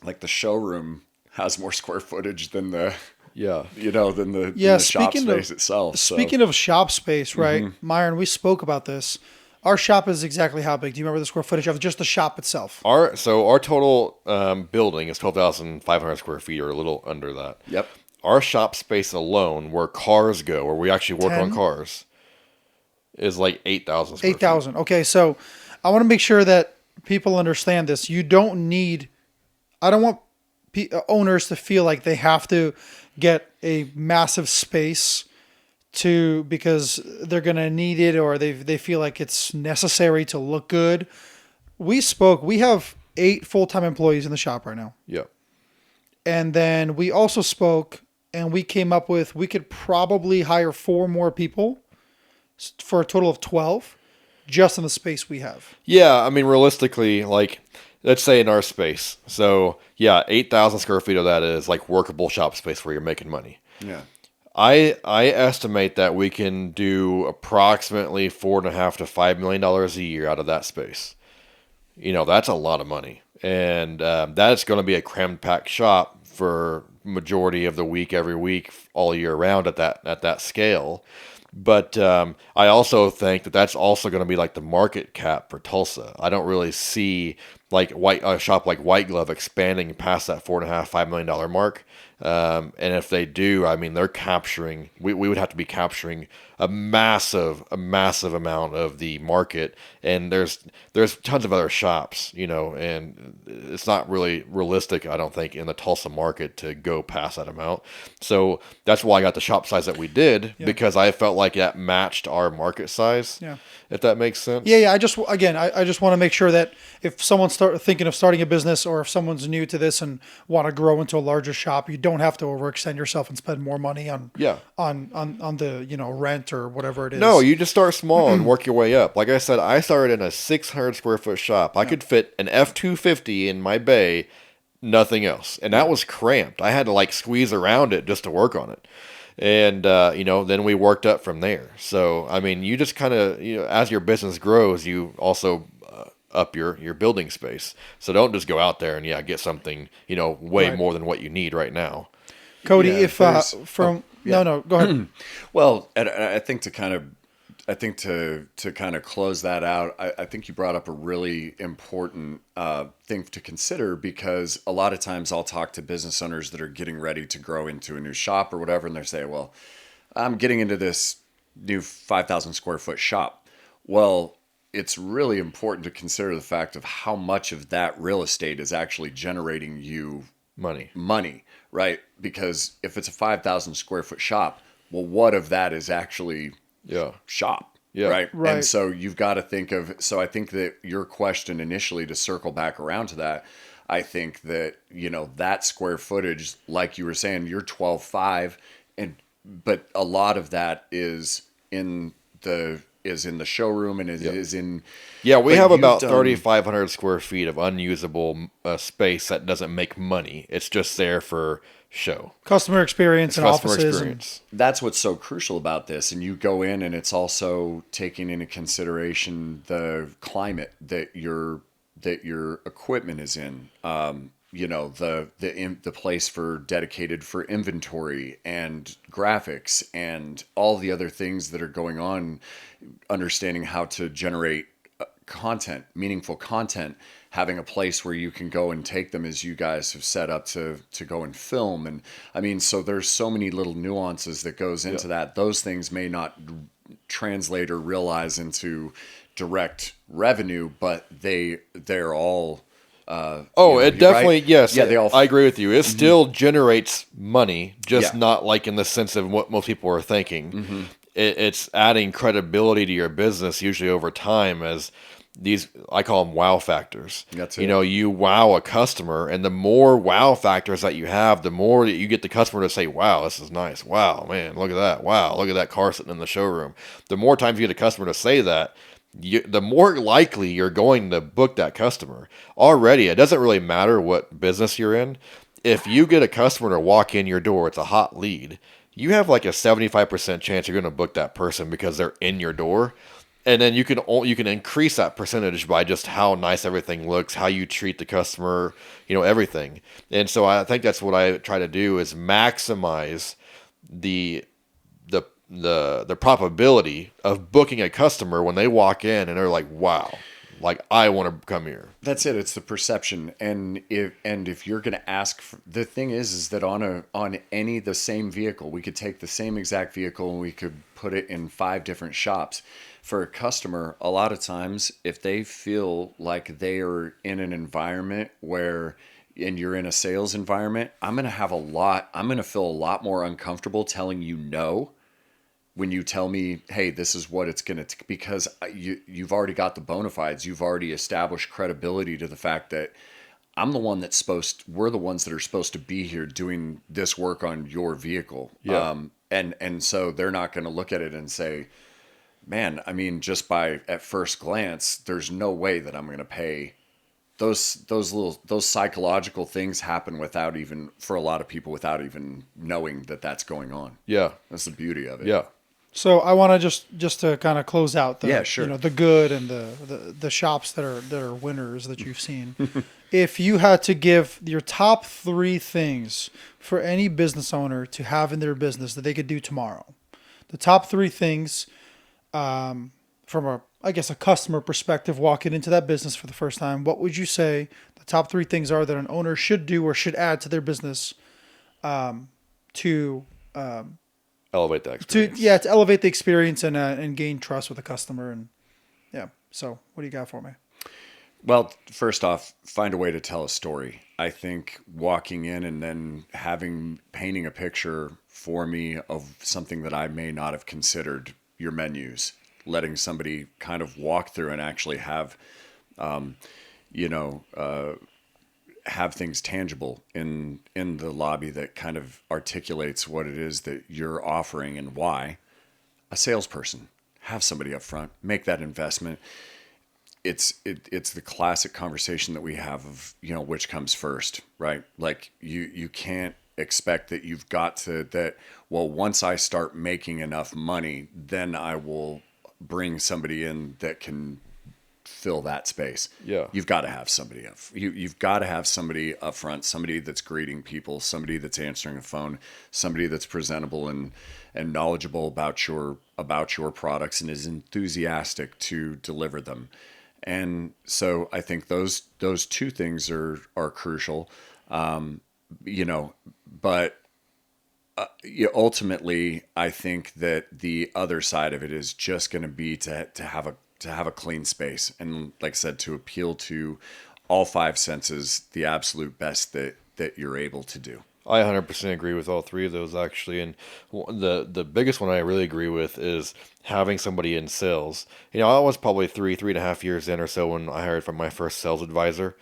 Speaker 3: like, the showroom has more square footage than the. Than the shop space itself.
Speaker 2: Speaking of shop space, right, Myron, we spoke about this. Our shop is exactly how big? Do you remember the square footage of just the shop itself?
Speaker 1: Our total building is 12,500 square feet, or a little under that.
Speaker 3: Yep.
Speaker 1: Our shop space alone, where cars go, where we actually work on cars, is like 8,000 square
Speaker 2: 8,000. Okay, so I want to make sure that people understand this. You don't need. I don't want owners to feel like they have to get a massive space because they're going to need it, or they feel like it's necessary to look good. We have 8 full-time employees in the shop right now.
Speaker 1: Yeah.
Speaker 2: And then we also spoke and we came up with, we could probably hire 4 more people for a total of 12 just in the space we have.
Speaker 1: Yeah. I mean, realistically, like, let's say in our space. So, 8,000 square feet of that is like workable shop space where you're making money.
Speaker 3: Yeah.
Speaker 1: I estimate that we can do approximately $4.5 to $5 million a year out of that space. That's a lot of money. And that's going to be a crammed packed shop for majority of the week, every week, all year round at that scale. But I also think that that's also going to be like the market cap for Tulsa. I don't really see like a shop like White Glove expanding past that $4.5 million mark. And if they do, I mean, they're capturing. We would have to be capturing a massive amount of the market. And there's tons of other shops, and it's not really realistic, I don't think, in the Tulsa market to go past that amount. So that's why I got the shop size that we did, because I felt like that matched our market size. Yeah. If that makes sense.
Speaker 2: Yeah. I just want to make sure that if someone's thinking of starting a business, or if someone's new to this and want to grow into a larger shop, you don't have to overextend yourself and spend more money on the rent or whatever it is.
Speaker 1: No, you just start small and work your way up. Like I said, I started in a 600 square foot shop. I could fit an F-250 in my bay, nothing else, and that was cramped. I had to like squeeze around it just to work on it. And, then we worked up from there. So, I mean, you just kind of, as your business grows, you also up your building space. So don't just go out there and, get something, way more than what you need right now.
Speaker 2: Cody, go ahead.
Speaker 3: Well, I think to kind of close that out, I think you brought up a really important thing to consider, because a lot of times I'll talk to business owners that are getting ready to grow into a new shop or whatever, and they say, well, I'm getting into this new 5,000 square foot shop. Well, it's really important to consider the fact of how much of that real estate is actually generating you money, right? Because if it's a 5,000 square foot shop, well, what of that is actually shop? Yeah. Right. And so you've got to think of, so I think that your question initially, to circle back around to that, I think that, that square footage, like you were saying, you're 12.5, but a lot of that is in the showroom and is in. Yeah.
Speaker 1: We have about 3,500 square feet of unusable space that doesn't make money. It's just there for show.
Speaker 2: Customer experience and offices.
Speaker 3: That's what's so crucial about this. And you go in, and it's also taking into consideration the climate that your equipment is in. The place dedicated for inventory and graphics and all the other things that are going on, understanding how to generate meaningful content, having a place where you can go and take them, as you guys have set up to go and film. And I mean, so there's so many little nuances that goes into that. Those things may not translate or realize into direct revenue, but they're all.
Speaker 1: It definitely,
Speaker 3: right?
Speaker 1: yes.
Speaker 3: Yeah, they all.
Speaker 1: I agree with you. It still generates money, just
Speaker 3: Yeah.
Speaker 1: not like in the sense of what most people are thinking. It's adding credibility to your business usually over time as these, I call them wow factors.
Speaker 3: That's
Speaker 1: You
Speaker 3: it.
Speaker 1: know, you wow a customer, and the more wow factors that you have, the more that you get the customer to say, wow, this is nice. Wow, man, look at that. Wow, look at that car sitting in the showroom. The more times you get a customer to say that, the more likely you're going to book that customer. Already, it doesn't really matter what business you're in. If you get a customer to walk in your door, it's a hot lead. You have like a 75% chance you're going to book that person because they're in your door. And then you can increase that percentage by just how nice everything looks, how you treat the customer, everything. And so I think that's what I try to do is maximize the probability of booking a customer when they walk in and they're like, wow, like I want to come here.
Speaker 3: That's it. It's the perception, and if you're going to ask, the thing is that on any the same vehicle, we could take the same exact vehicle and we could put it in 5 different shops. For a customer, a lot of times, if they feel like they are in an environment where, and you're in a sales environment, I'm going to feel a lot more uncomfortable telling you no when you tell me, hey, this is what it's going to, because you've already got the bona fides. You've already established credibility to the fact that we're the ones that are supposed to be here doing this work on your vehicle.
Speaker 1: Yeah.
Speaker 3: And so they're not going to look at it and say, man, I mean, just at first glance, there's no way that I'm going to pay. Those psychological things happen for a lot of people without even knowing that that's going on.
Speaker 1: Yeah.
Speaker 3: That's the beauty of it.
Speaker 1: Yeah.
Speaker 2: So I want to just to kind of close out the
Speaker 3: sure.
Speaker 2: the good and the shops that are winners that you've seen. If you had to give your top 3 things for any business owner to have in their business that they could do tomorrow, the top 3 things from a customer perspective walking into that business for the first time, what would you say the top 3 things are that an owner should do or should add to their business to
Speaker 1: elevate that experience?
Speaker 2: to elevate the experience and gain trust with the customer? And so what do you got for me?
Speaker 3: Well, first off, find a way to tell a story. I think walking in and then painting a picture for me of something that I may not have considered, your menus, letting somebody kind of walk through and actually have, have things tangible in the lobby that kind of articulates what it is that you're offering and why. A salesperson, have somebody up front, make that investment. It's the classic conversation that we have of, which comes first, right? Like you can't expect that you've got to that. Well, once I start making enough money, then I will bring somebody in that can fill that space.
Speaker 1: Yeah.
Speaker 3: You've got to have somebody up. You've got to have somebody up front, somebody that's greeting people, somebody that's answering a phone, somebody that's presentable and knowledgeable about your products and is enthusiastic to deliver them. And so I think those 2 things are crucial. But ultimately, I think that the other side of it is just going to be to have a clean space, and like I said, to appeal to all 5 senses, the absolute best that you're able to do.
Speaker 1: I 100% agree with all 3 of those, actually. And the biggest one I really agree with is having somebody in sales. I was probably 3.5 years in or so when I hired from my first sales advisor.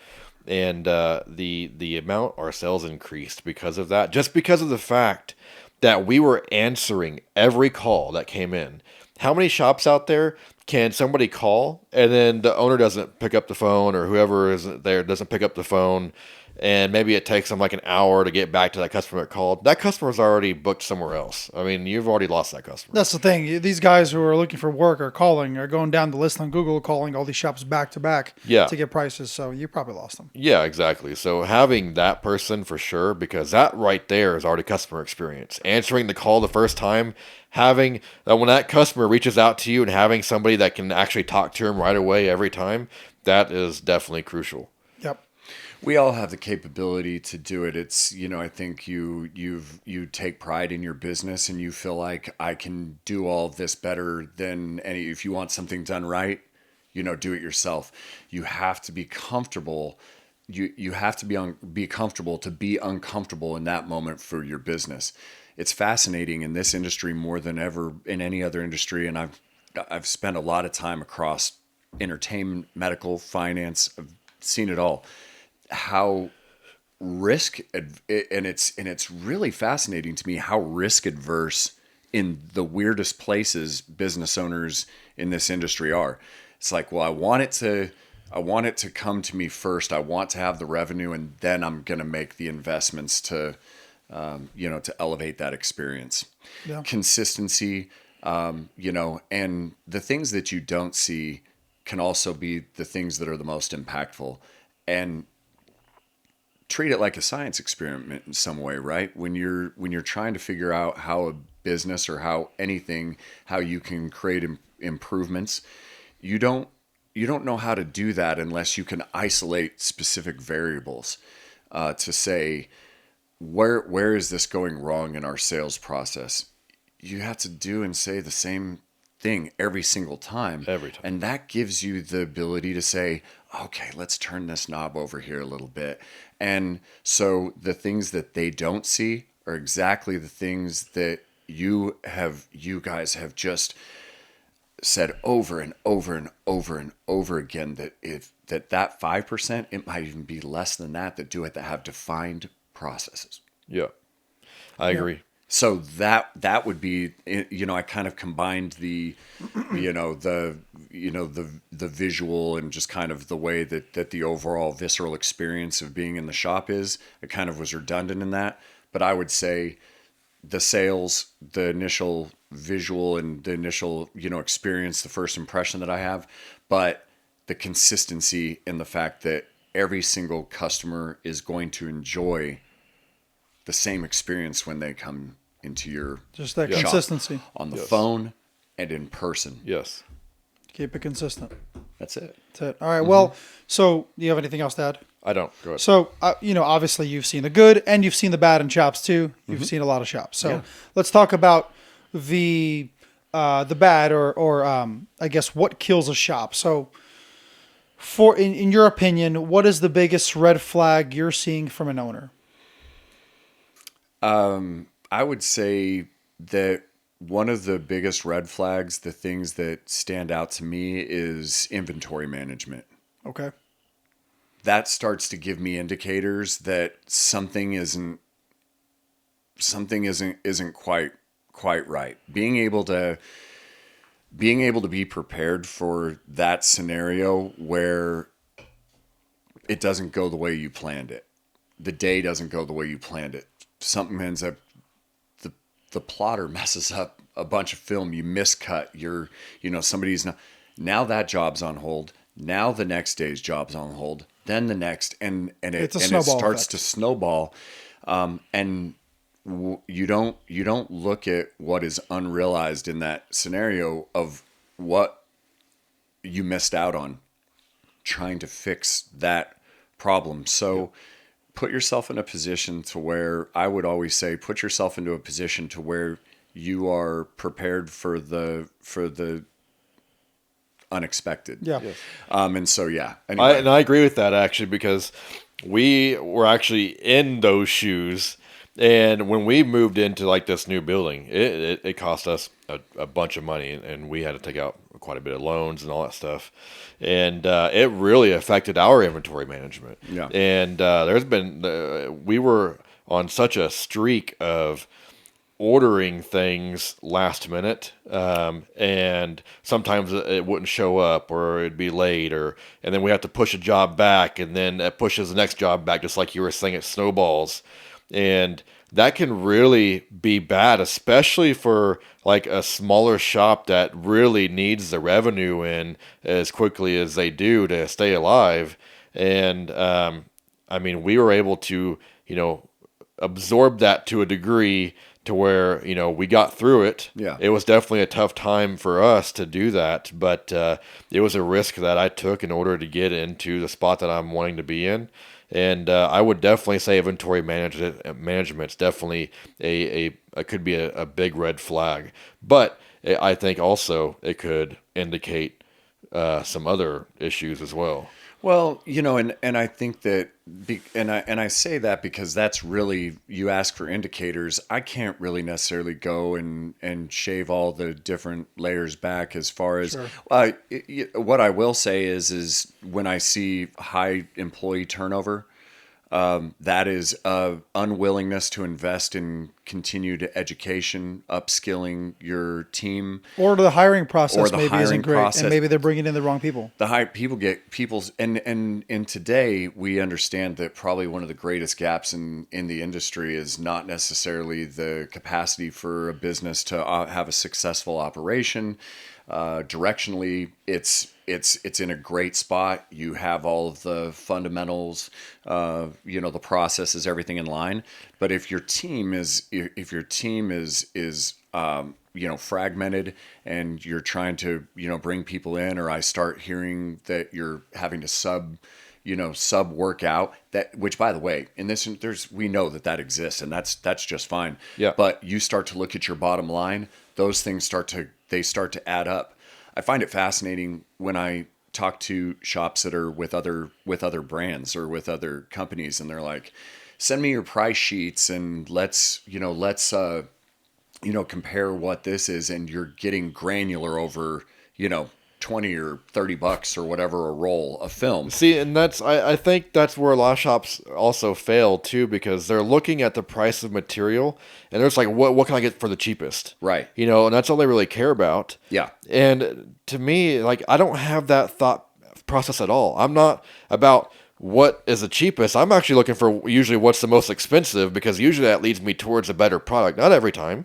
Speaker 1: And the amount our sales increased because of that, just because of the fact that we were answering every call that came in. How many shops out there can somebody call and then the owner doesn't pick up the phone, or whoever is there doesn't pick up the phone, and maybe it takes them like an hour to get back to that customer that called? That customer's already booked somewhere else. I mean, you've already lost that customer.
Speaker 2: That's the thing. These guys who are looking for work are going down the list on Google, calling all these shops back to back to get prices. So you probably lost them.
Speaker 1: Yeah, exactly. So having that person for sure, because that right there is already customer experience. Answering the call the first time, having when that customer reaches out to you and having somebody that can actually talk to him right away every time, that is definitely crucial.
Speaker 2: Yep.
Speaker 3: We all have the capability to do it. It's, I think you take pride in your business and you feel like I can do all this better than any. If you want something done right, do it yourself. You have to be comfortable. You have to be comfortable to be uncomfortable in that moment for your business. It's fascinating in this industry more than ever in any other industry, and I've spent a lot of time across entertainment, medical, finance. I've seen it all. How it's really fascinating to me how risk adverse in the weirdest places business owners in this industry are. It's like, well, I want it to come to me first. I want to have the revenue, and then I'm going to make the investments to elevate that experience. Yeah. Consistency, and the things that you don't see can also be the things that are the most impactful. And treat it like a science experiment in some way, right? When you're trying to figure out how a business or how you can create improvements, you don't know how to do that unless you can isolate specific variables to say where is this going wrong in our sales process. You have to do and say the same thing every single time. And that gives you the ability to say, okay, let's turn this knob over here a little bit. And so the things that they don't see are exactly the things that you guys have just said over and over and over and over again, that 5%, it might even be less than that do it, that have defined processes.
Speaker 1: Yeah, I agree.
Speaker 3: So that would be, I kind of combined the visual and just kind of the way that the overall visceral experience of being in the shop is. It kind of was redundant in that, but I would say the sales, the initial visual and the initial, experience, the first impression that I have, but the consistency in the fact that every single customer is going to enjoy the same experience when they come into your
Speaker 2: just that consistency
Speaker 3: on the phone and in person.
Speaker 1: Yes.
Speaker 2: Keep it consistent.
Speaker 3: That's it.
Speaker 2: All right. Mm-hmm. Well, so do you have anything else to add?
Speaker 1: I don't. Go ahead.
Speaker 2: So, obviously you've seen the good and you've seen the bad in shops too. You've seen a lot of shops. So let's talk about the bad or I guess what kills a shop. So in your opinion, what is the biggest red flag you're seeing from an owner?
Speaker 3: I would say that one of the biggest red flags, the things that stand out to me, is inventory management.
Speaker 2: Okay.
Speaker 3: That starts to give me indicators that something isn't quite right. Being able to be prepared for that scenario where it doesn't go the way you planned it. The day doesn't go the way you planned it. Something ends up, the plotter messes up a bunch of film, you miscut, somebody's not, now that job's on hold, now the next day's job's on hold, then the next, and it starts to snowball. And you don't look at what is unrealized in that scenario of what you missed out on trying to fix that problem. So put yourself in a position to where, I would always say, put yourself into a position to where you are prepared for the unexpected.
Speaker 2: Yeah. Yes.
Speaker 3: And so, anyway.
Speaker 1: I agree with that actually, because we were actually in those shoes. And when we moved into like this new building, it cost us a bunch of money, and we had to take out quite a bit of loans and all that stuff. And it really affected our inventory management.
Speaker 3: Yeah.
Speaker 1: And we were on such a streak of ordering things last minute, and sometimes it wouldn't show up, or it'd be late, and then we have to push a job back, and then it pushes the next job back, just like you were saying, it snowballs. And that can really be bad, especially for like a smaller shop that really needs the revenue in as quickly as they do to stay alive. And we were able to, absorb that to a degree to where, we got through it.
Speaker 3: Yeah.
Speaker 1: It was definitely a tough time for us to do that, but it was a risk that I took in order to get into the spot that I'm wanting to be in. And I would definitely say inventory management's definitely it could be a big red flag. But I think also it could indicate some other issues as well.
Speaker 3: Well, and I think that, and I say that because that's really, you ask for indicators. I can't really necessarily go and shave all the different layers back as far as, sure. What I will say is when I see high employee turnover, that is unwillingness to invest in continued education, upskilling your team,
Speaker 2: or the hiring process maybe isn't great, and maybe they're bringing in the wrong people.
Speaker 3: And today we understand that probably one of the greatest gaps in the industry is not necessarily the capacity for a business to have a successful operation. Directionally, it's in a great spot. You have all of the fundamentals, the processes, everything in line. But if your team is fragmented and you're trying to, bring people in, or I start hearing that you're having to sub work out, that, which by the way, we know that exists, and that's just fine.
Speaker 1: Yeah.
Speaker 3: But you start to look at your bottom line, those things start to add up. I find it fascinating when I talk to shops that are with other brands or with other companies, and they're like, send me your price sheets and let's compare what this is, and you're getting granular over, $20 or $30 or whatever a roll of film.
Speaker 1: See, and I think that's where a lot of shops also fail too, because they're looking at the price of material and they're just like, what can I get for the cheapest?
Speaker 3: Right.
Speaker 1: And that's all they really care about.
Speaker 3: Yeah.
Speaker 1: And to me, like, I don't have that thought process at all. I'm not about what is the cheapest. I'm actually looking for usually what's the most expensive, because usually that leads me towards a better product. Not every time,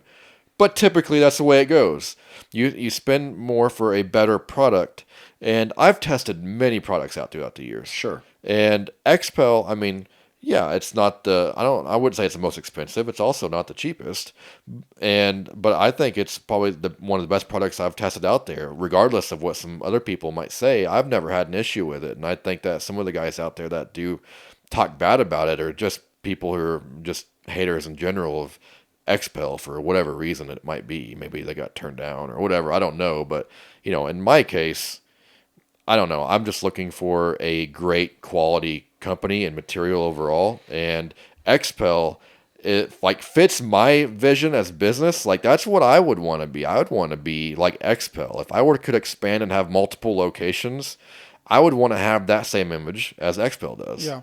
Speaker 1: but typically that's the way it goes. You spend more for a better product. And I've tested many products out throughout the years.
Speaker 3: Sure.
Speaker 1: And XPEL, I mean, yeah, it's not I wouldn't say it's the most expensive. It's also not the cheapest. But I think it's probably one of the best products I've tested out there, regardless of what some other people might say. I've never had an issue with it. And I think that some of the guys out there that do talk bad about it are just people who are just haters in general of XPEL for whatever reason it might be. Maybe they got turned down or whatever. I don't know. But, in my case, I don't know. I'm just looking for a great quality company and material overall. And XPEL, it fits my vision as business. Like, that's what I would want to be. I would want to be like XPEL. If I could expand and have multiple locations, I would want to have that same image as XPEL does.
Speaker 2: Yeah.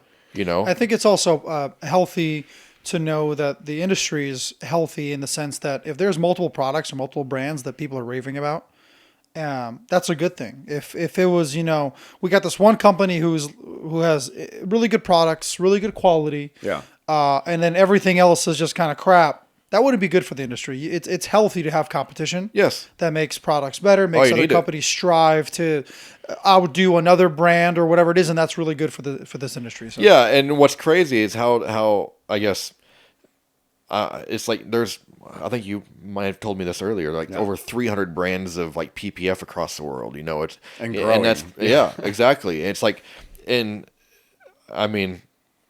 Speaker 1: I
Speaker 2: think it's also healthy to know that the industry is healthy in the sense that if there's multiple products or multiple brands that people are raving about, that's a good thing. If it was, we got this one company who has really good products, really good quality,
Speaker 3: yeah,
Speaker 2: and then everything else is just kind of crap, that wouldn't be good for the industry. It's healthy to have competition.
Speaker 1: Yes,
Speaker 2: that makes products better, makes other companies strive to outdo another brand or whatever it is, and that's really good for this industry. So.
Speaker 1: Yeah, and what's crazy is how I guess it's like I think you might have told me this earlier, over 300 brands of like PPF across the world. It's
Speaker 3: and growing.
Speaker 1: And that's yeah, exactly. It's like, and I mean,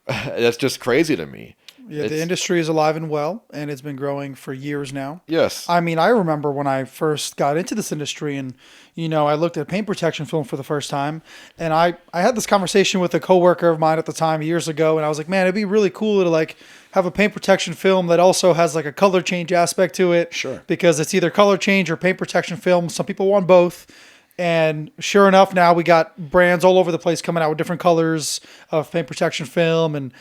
Speaker 1: that's just crazy to me.
Speaker 2: Yeah, the industry is alive and well, and it's been growing for years now.
Speaker 1: Yes.
Speaker 2: I mean, I remember when I first got into this industry and, I looked at paint protection film for the first time, and I had this conversation with a coworker of mine at the time years ago, and I was like, man, it'd be really cool to have a paint protection film that also has a color change aspect to it.
Speaker 3: Sure.
Speaker 2: Because it's either color change or paint protection film. Some people want both. And sure enough, now we got brands all over the place coming out with different colors of paint protection film. And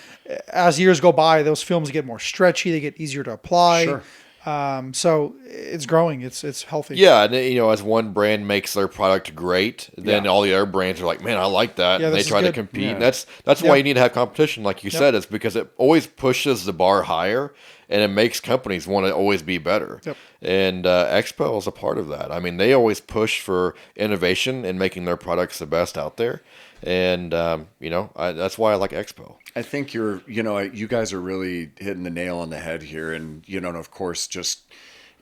Speaker 2: as years go by, those films get more stretchy. They get easier to apply.
Speaker 3: Sure.
Speaker 2: So it's growing. It's healthy.
Speaker 1: Yeah, and as one brand makes their product great, then all the other brands are like, man, I like that.
Speaker 2: Yeah,
Speaker 1: and they try to compete.
Speaker 3: Yeah.
Speaker 1: And that's why you need to have competition, like you said. It's because it always pushes the bar higher. and it makes companies want to always be better.
Speaker 2: Yep.
Speaker 1: And XPEL is a part of that. I mean, they always push for innovation and making their products the best out there. And, that's why I like XPEL.
Speaker 3: I think you guys are really hitting the nail on the head here. And, of course,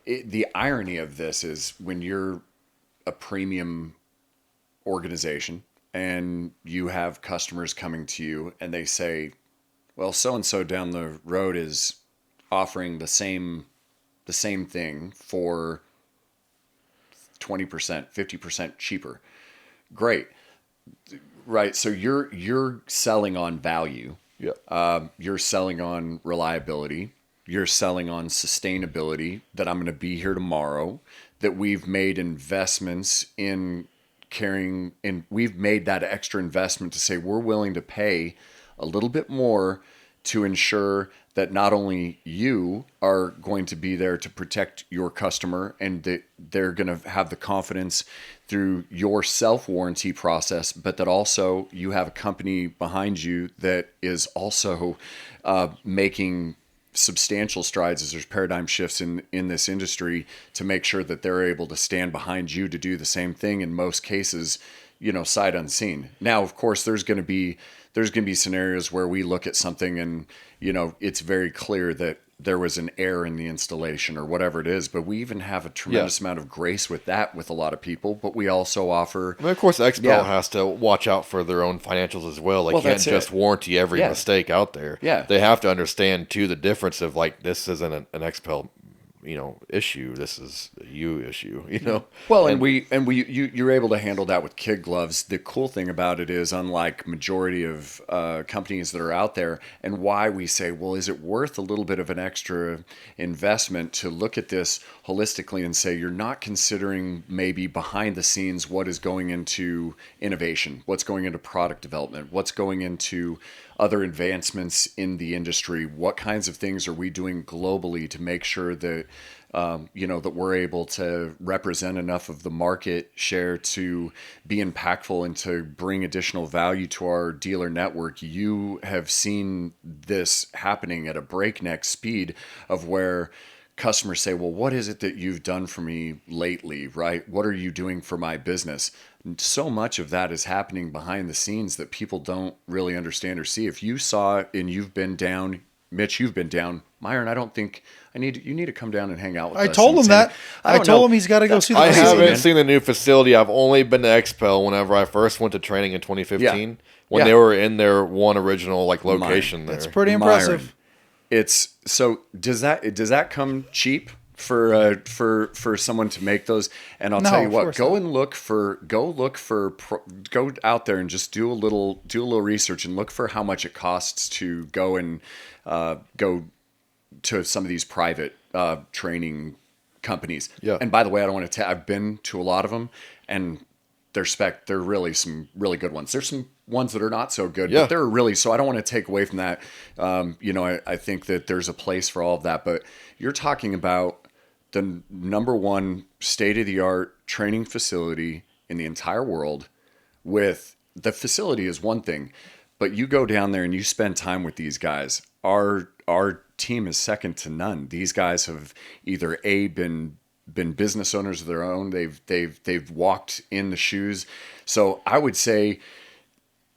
Speaker 3: the irony of this is when you're a premium organization and you have customers coming to you and they say, well, so-and-so down the road is offering the same thing for 20%, 50% cheaper. Great. Right. So you're selling on value.
Speaker 1: Yeah.
Speaker 3: You're selling on reliability. You're selling on sustainability, that I'm going to be here tomorrow, that we've made investments in carrying, and we've made that extra investment to say we're willing to pay a little bit more to ensure that not only you are going to be there to protect your customer and that they're going to have the confidence through your self-warranty process, but that also you have a company behind you that is also making substantial strides as there's paradigm shifts in this industry to make sure that they're able to stand behind you to do the same thing in most cases, sight unseen. Now, of course, there's going to be scenarios where we look at something and, it's very clear that there was an error in the installation or whatever it is, but we even have a tremendous amount of grace with that with a lot of people, but we also offer...
Speaker 1: I mean, of course, XPEL has to watch out for their own financials as well. They can't just warranty every mistake out there.
Speaker 3: Yeah.
Speaker 1: They have to understand, too, the difference of, this isn't an XPEL issue. This is a you issue,
Speaker 3: Well, you're able to handle that with kid gloves. The cool thing about it is, unlike majority of companies that are out there, and why we say, well, is it worth a little bit of an extra investment to look at this holistically and say, you're not considering maybe behind the scenes what is going into innovation, what's going into product development, what's going into other advancements in the industry, what kinds of things are we doing globally to make sure that that we're able to represent enough of the market share to be impactful and to bring additional value to our dealer network. You have seen this happening at a breakneck speed of where customers say, well, what is it that you've done for me lately, right? What are you doing for my business? So much of that is happening behind the scenes that people don't really understand or see. If you saw and you've been down, Mitch, you've been down, Myron, I don't think you need to come down and hang out with us.
Speaker 2: I told him that. I told him he's got to go see the
Speaker 1: facility.
Speaker 2: facility.
Speaker 1: I haven't seen the new facility. I've only been to XPEL whenever I first went to training in 2015 when they were in their one original location there.
Speaker 2: That's pretty impressive.
Speaker 3: Myron, it's so does that come cheap for someone to make those? And I'll tell you what, go out there and just do a little research and look for how much it costs to go and go to some of these private training companies.
Speaker 1: Yeah.
Speaker 3: And by the way, I don't want to I've been to a lot of them, and they're really some really good ones. There's some ones that are not so good, but they're really, so I don't want to take away from that. I think that there's a place for all of that, but you're talking about the number one state-of-the-art training facility in the entire world. With the facility is one thing, but you go down there and you spend time with these guys. Our team is second to none. These guys have either been business owners of their own. They've walked in the shoes. So I would say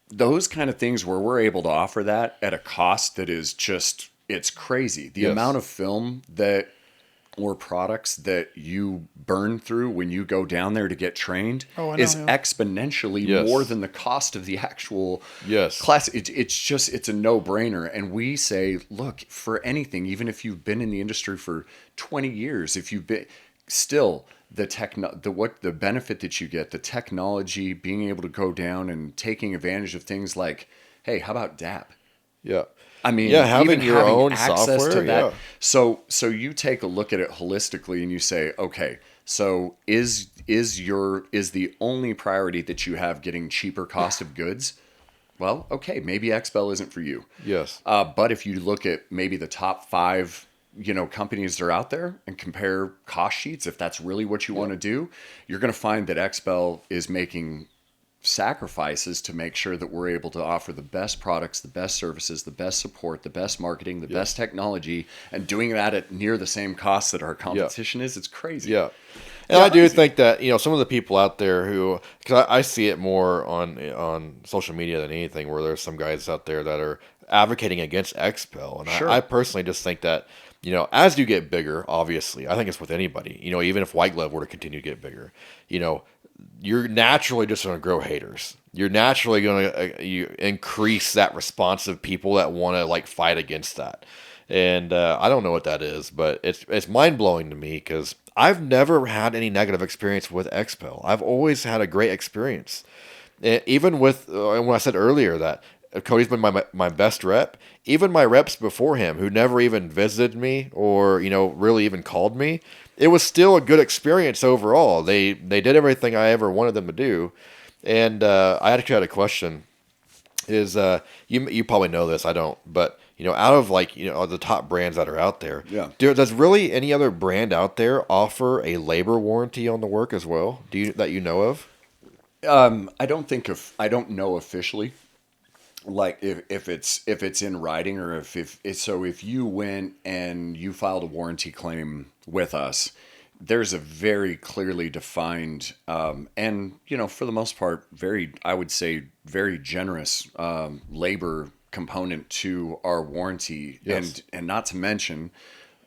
Speaker 3: those kind of things where we're able to offer that at a cost that is just, it's crazy. The amount of film or products that you burn through when you go down there to get trained is exponentially more than the cost of the actual class. It's a no-brainer. And we say, look, for anything, even if you've been in the industry for 20 years, if you've been still the benefit that you get, the technology, being able to go down and taking advantage of things like, hey, how about DAP?
Speaker 1: Yeah.
Speaker 3: I mean,
Speaker 1: having your own
Speaker 3: access
Speaker 1: software,
Speaker 3: to that. So you take a look at it holistically and you say, okay, so is the only priority that you have getting cheaper cost of goods? Well, okay, maybe XPEL isn't for you.
Speaker 1: Yes.
Speaker 3: But if you look at maybe the top 5, companies that are out there and compare cost sheets, if that's really what you want to do, you're going to find that XPEL is making sacrifices to make sure that we're able to offer the best products, the best services, the best support, the best marketing, the best technology, and doing that at near the same cost that our competition is. It's crazy.
Speaker 1: Yeah. And I do think that, some of the people out there who, because I see it more on social media than anything, where there's some guys out there that are advocating against XPEL. And I personally just think that, as you get bigger, obviously, I think it's with anybody, even if White Glove were to continue to get bigger, you're naturally just going to grow haters. You're naturally going to increase that response of people that want to like fight against that. And I don't know what that is, but it's mind blowing to me because I've never had any negative experience with XPEL. I've always had a great experience. Even with when I said earlier that Cody's been my best rep, even my reps before him who never even visited me or really even called me, it was still a good experience overall. They did everything I ever wanted them to do. And I actually had a question. Is you probably know this, I don't, but out of the top brands that are out there, does really any other brand out there offer a labor warranty on the work as well? That you know of?
Speaker 3: I don't know officially, like if it's in writing or if you went and you filed a warranty claim with us, there's a very clearly defined and for the most part I would say very generous labor component to our warranty.
Speaker 1: Yes.
Speaker 3: And not to mention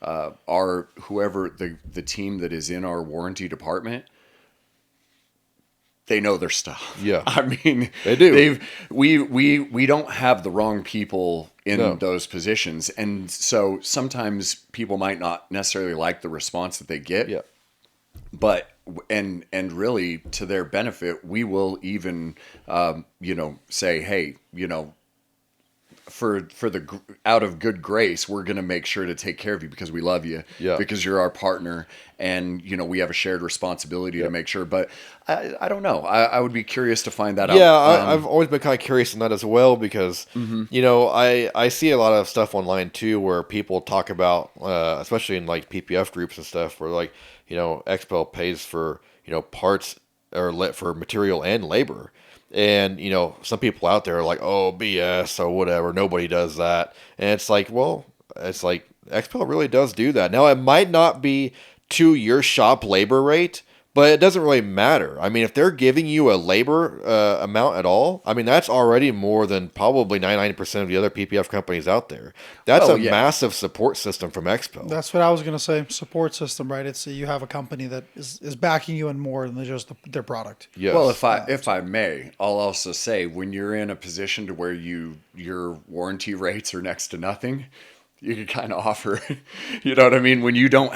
Speaker 3: whoever the team that is in our warranty department, they know their stuff.
Speaker 1: Yeah.
Speaker 3: I mean,
Speaker 1: they do.
Speaker 3: We don't have the wrong people in those positions. And so sometimes people might not necessarily like the response that they get.
Speaker 1: Yeah.
Speaker 3: But and really to their benefit, we will even say, hey, for the out of good grace, we're going to make sure to take care of you because we love you, because you're our partner, and we have a shared responsibility to make sure. But I don't know. I would be curious to find that out.
Speaker 1: Yeah, I've always been kind of curious on that as well because I see a lot of stuff online too where people talk about, especially in like PPF groups and stuff, where like XPEL pays for parts or for material and labor. And, some people out there are like, oh, BS or whatever. Nobody does that. And it's like, well, XPEL really does do that. Now, it might not be to your shop labor rate, but it doesn't really matter. I mean, if they're giving you a labor amount at all, I mean, that's already more than probably 99% of the other PPF companies out there. That's massive support system from XPEL.
Speaker 2: That's what I was going to say. Support system, right? It's you have a company that is backing you in more than just their product.
Speaker 1: Yes.
Speaker 3: Well, if I may, I'll also say when you're in a position to where your warranty rates are next to nothing, you can kind of offer, you know what I mean? When we don't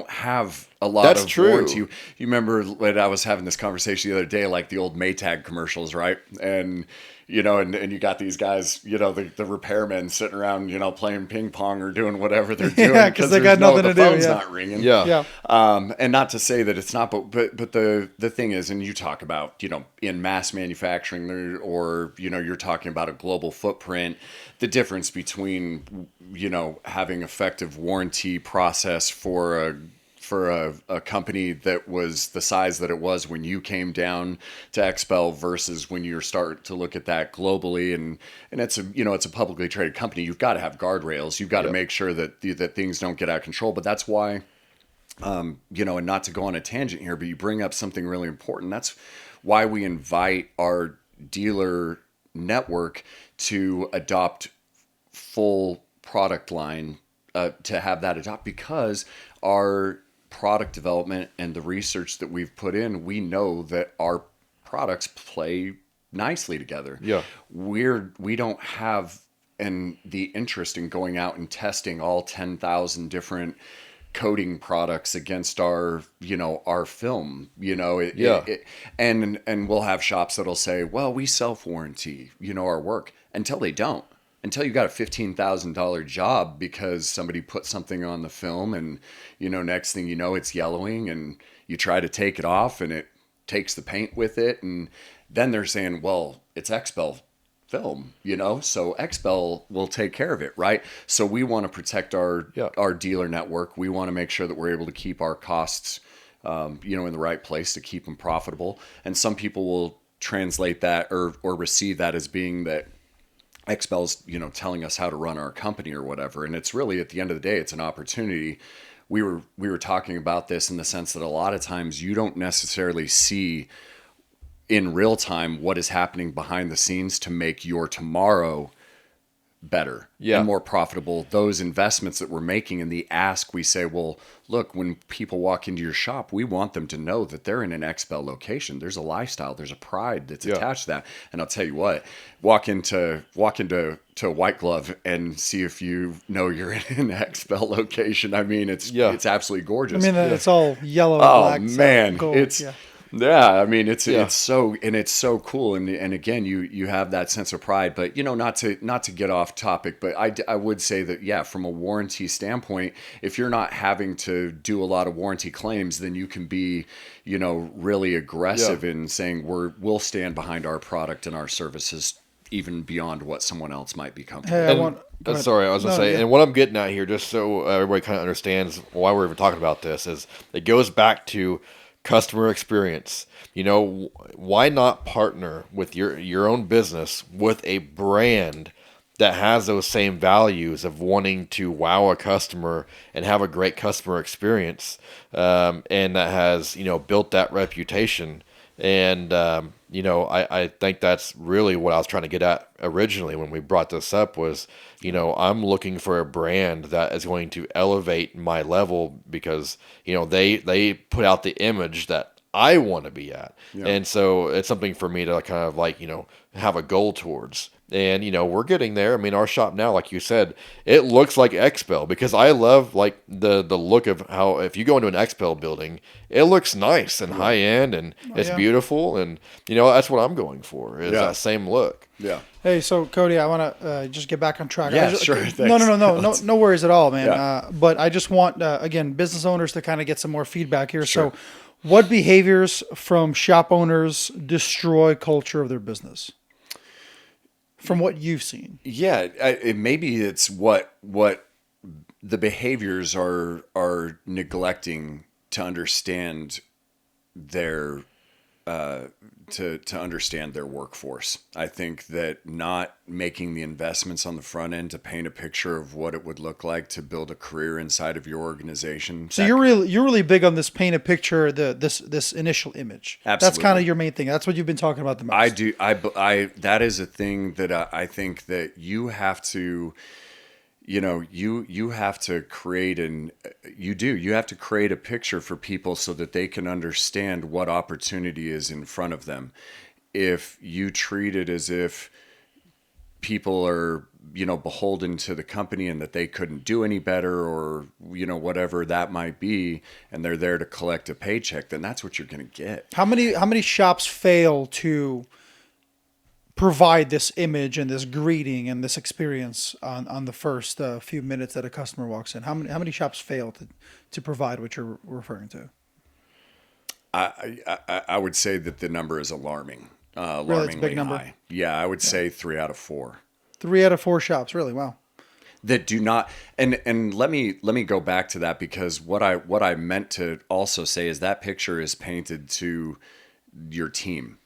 Speaker 3: have a lot
Speaker 1: That's
Speaker 3: of
Speaker 1: true.
Speaker 3: warranty. You remember when I was having this conversation the other day, like the old Maytag commercials, right? And and you got these guys, the repairmen sitting around, playing ping pong or doing whatever they're doing
Speaker 2: because they got nothing to do.
Speaker 3: The phone's not ringing.
Speaker 1: Yeah.
Speaker 3: And not to say that it's not, but the thing is, and you talk about, in mass manufacturing or you're talking about a global footprint, the difference between, having effective warranty process for a company that was the size that it was when you came down to XPEL versus when you start to look at that globally, and it's a publicly traded company. You've got to have guardrails. You've got to make sure that things don't get out of control. But that's why, and not to go on a tangent here, but you bring up something really important. That's why we invite our dealer network to adopt full product line, to have that adopt, because our product development and the research that we've put in, we know that our products play nicely together.
Speaker 1: Yeah.
Speaker 3: We don't have the interest in going out and testing all 10,000 different coating products against our film, and we'll have shops that'll say, well, we self-warranty, our work, until they don't. Until you got a $15,000 job because somebody put something on the film and, next thing you know, it's yellowing and you try to take it off and it takes the paint with it. And then they're saying, well, it's XPEL film, so XPEL will take care of it, right? So we want to protect our dealer network. We want to make sure that we're able to keep our costs, in the right place to keep them profitable. And some people will translate that or receive that as being that XPEL's, telling us how to run our company or whatever. And it's really, at the end of the day, it's an opportunity. We were talking about this in the sense that a lot of times you don't necessarily see in real time what is happening behind the scenes to make your tomorrow better and more profitable. Those investments that we're making in the ask, we say, well, look, when people walk into your shop, we want them to know that they're in an XPEL location. There's a lifestyle, there's a pride that's attached to that. And I'll tell you what, walk into a White Glove and see if you know you're in an XPEL location. I mean, it's absolutely gorgeous.
Speaker 2: I mean, it's all yellow,
Speaker 3: black,
Speaker 2: man, gold.
Speaker 3: I mean, it's so cool, and again, you have that sense of pride. But not to get off topic, but I would say that from a warranty standpoint, if you're not having to do a lot of warranty claims, then you can be really aggressive in saying we'll stand behind our product and our services even beyond what someone else might be comfortable.
Speaker 2: Hey,
Speaker 1: sorry, I was going to say, and what I'm getting at here, just so everybody kind of understands why we're even talking about this, is it goes back to customer experience. Why not partner with your own business with a brand that has those same values of wanting to wow a customer and have a great customer experience, and that has built that reputation. And I think that's really what I was trying to get at originally when we brought this up was, I'm looking for a brand that is going to elevate my level because, they put out the image that I want to be at. Yeah. And so it's something for me to kind of have a goal towards. And, we're getting there. I mean, our shop now, like you said, it looks like XPEL because I love the look of how, if you go into an XPEL building, it looks nice and high end and it's beautiful. And, that's what I'm going for is that same look.
Speaker 3: Yeah.
Speaker 2: Hey, so Cody, I want to just get back on track.
Speaker 3: Yeah, sure.
Speaker 2: No worries at all, man. Yeah. But I just want, again, business owners to kind of get some more feedback here. Sure. So what behaviors from shop owners destroy culture of their business? From what you've seen.
Speaker 3: Yeah, maybe it's what the behaviors are neglecting to understand their to understand their workforce. I think that not making the investments on the front end to paint a picture of what it would look like to build a career inside of your organization.
Speaker 2: So you're really big on this paint a picture, this initial image.
Speaker 3: Absolutely.
Speaker 2: That's kind of your main thing. That's what you've been talking about the most.
Speaker 3: I do. I that is a thing that I think that you have to. You have to create you have to create a picture for people so that they can understand what opportunity is in front of them. If you treat it as if people are, beholden to the company and that they couldn't do any better or, whatever that might be, and they're there to collect a paycheck, then that's what you're going to get.
Speaker 2: How many shops fail to provide this image and this greeting and this experience on the first few minutes that a customer walks in? How many shops fail to provide what you're referring to?
Speaker 3: I would say that the number is alarming.
Speaker 2: Really, it's a big number.
Speaker 3: High. Yeah, I would say 3 out of 4.
Speaker 2: 3 out of 4 shops, really? Wow.
Speaker 3: That do not, and let me go back to that, because what I meant to also say is that picture is painted to your team,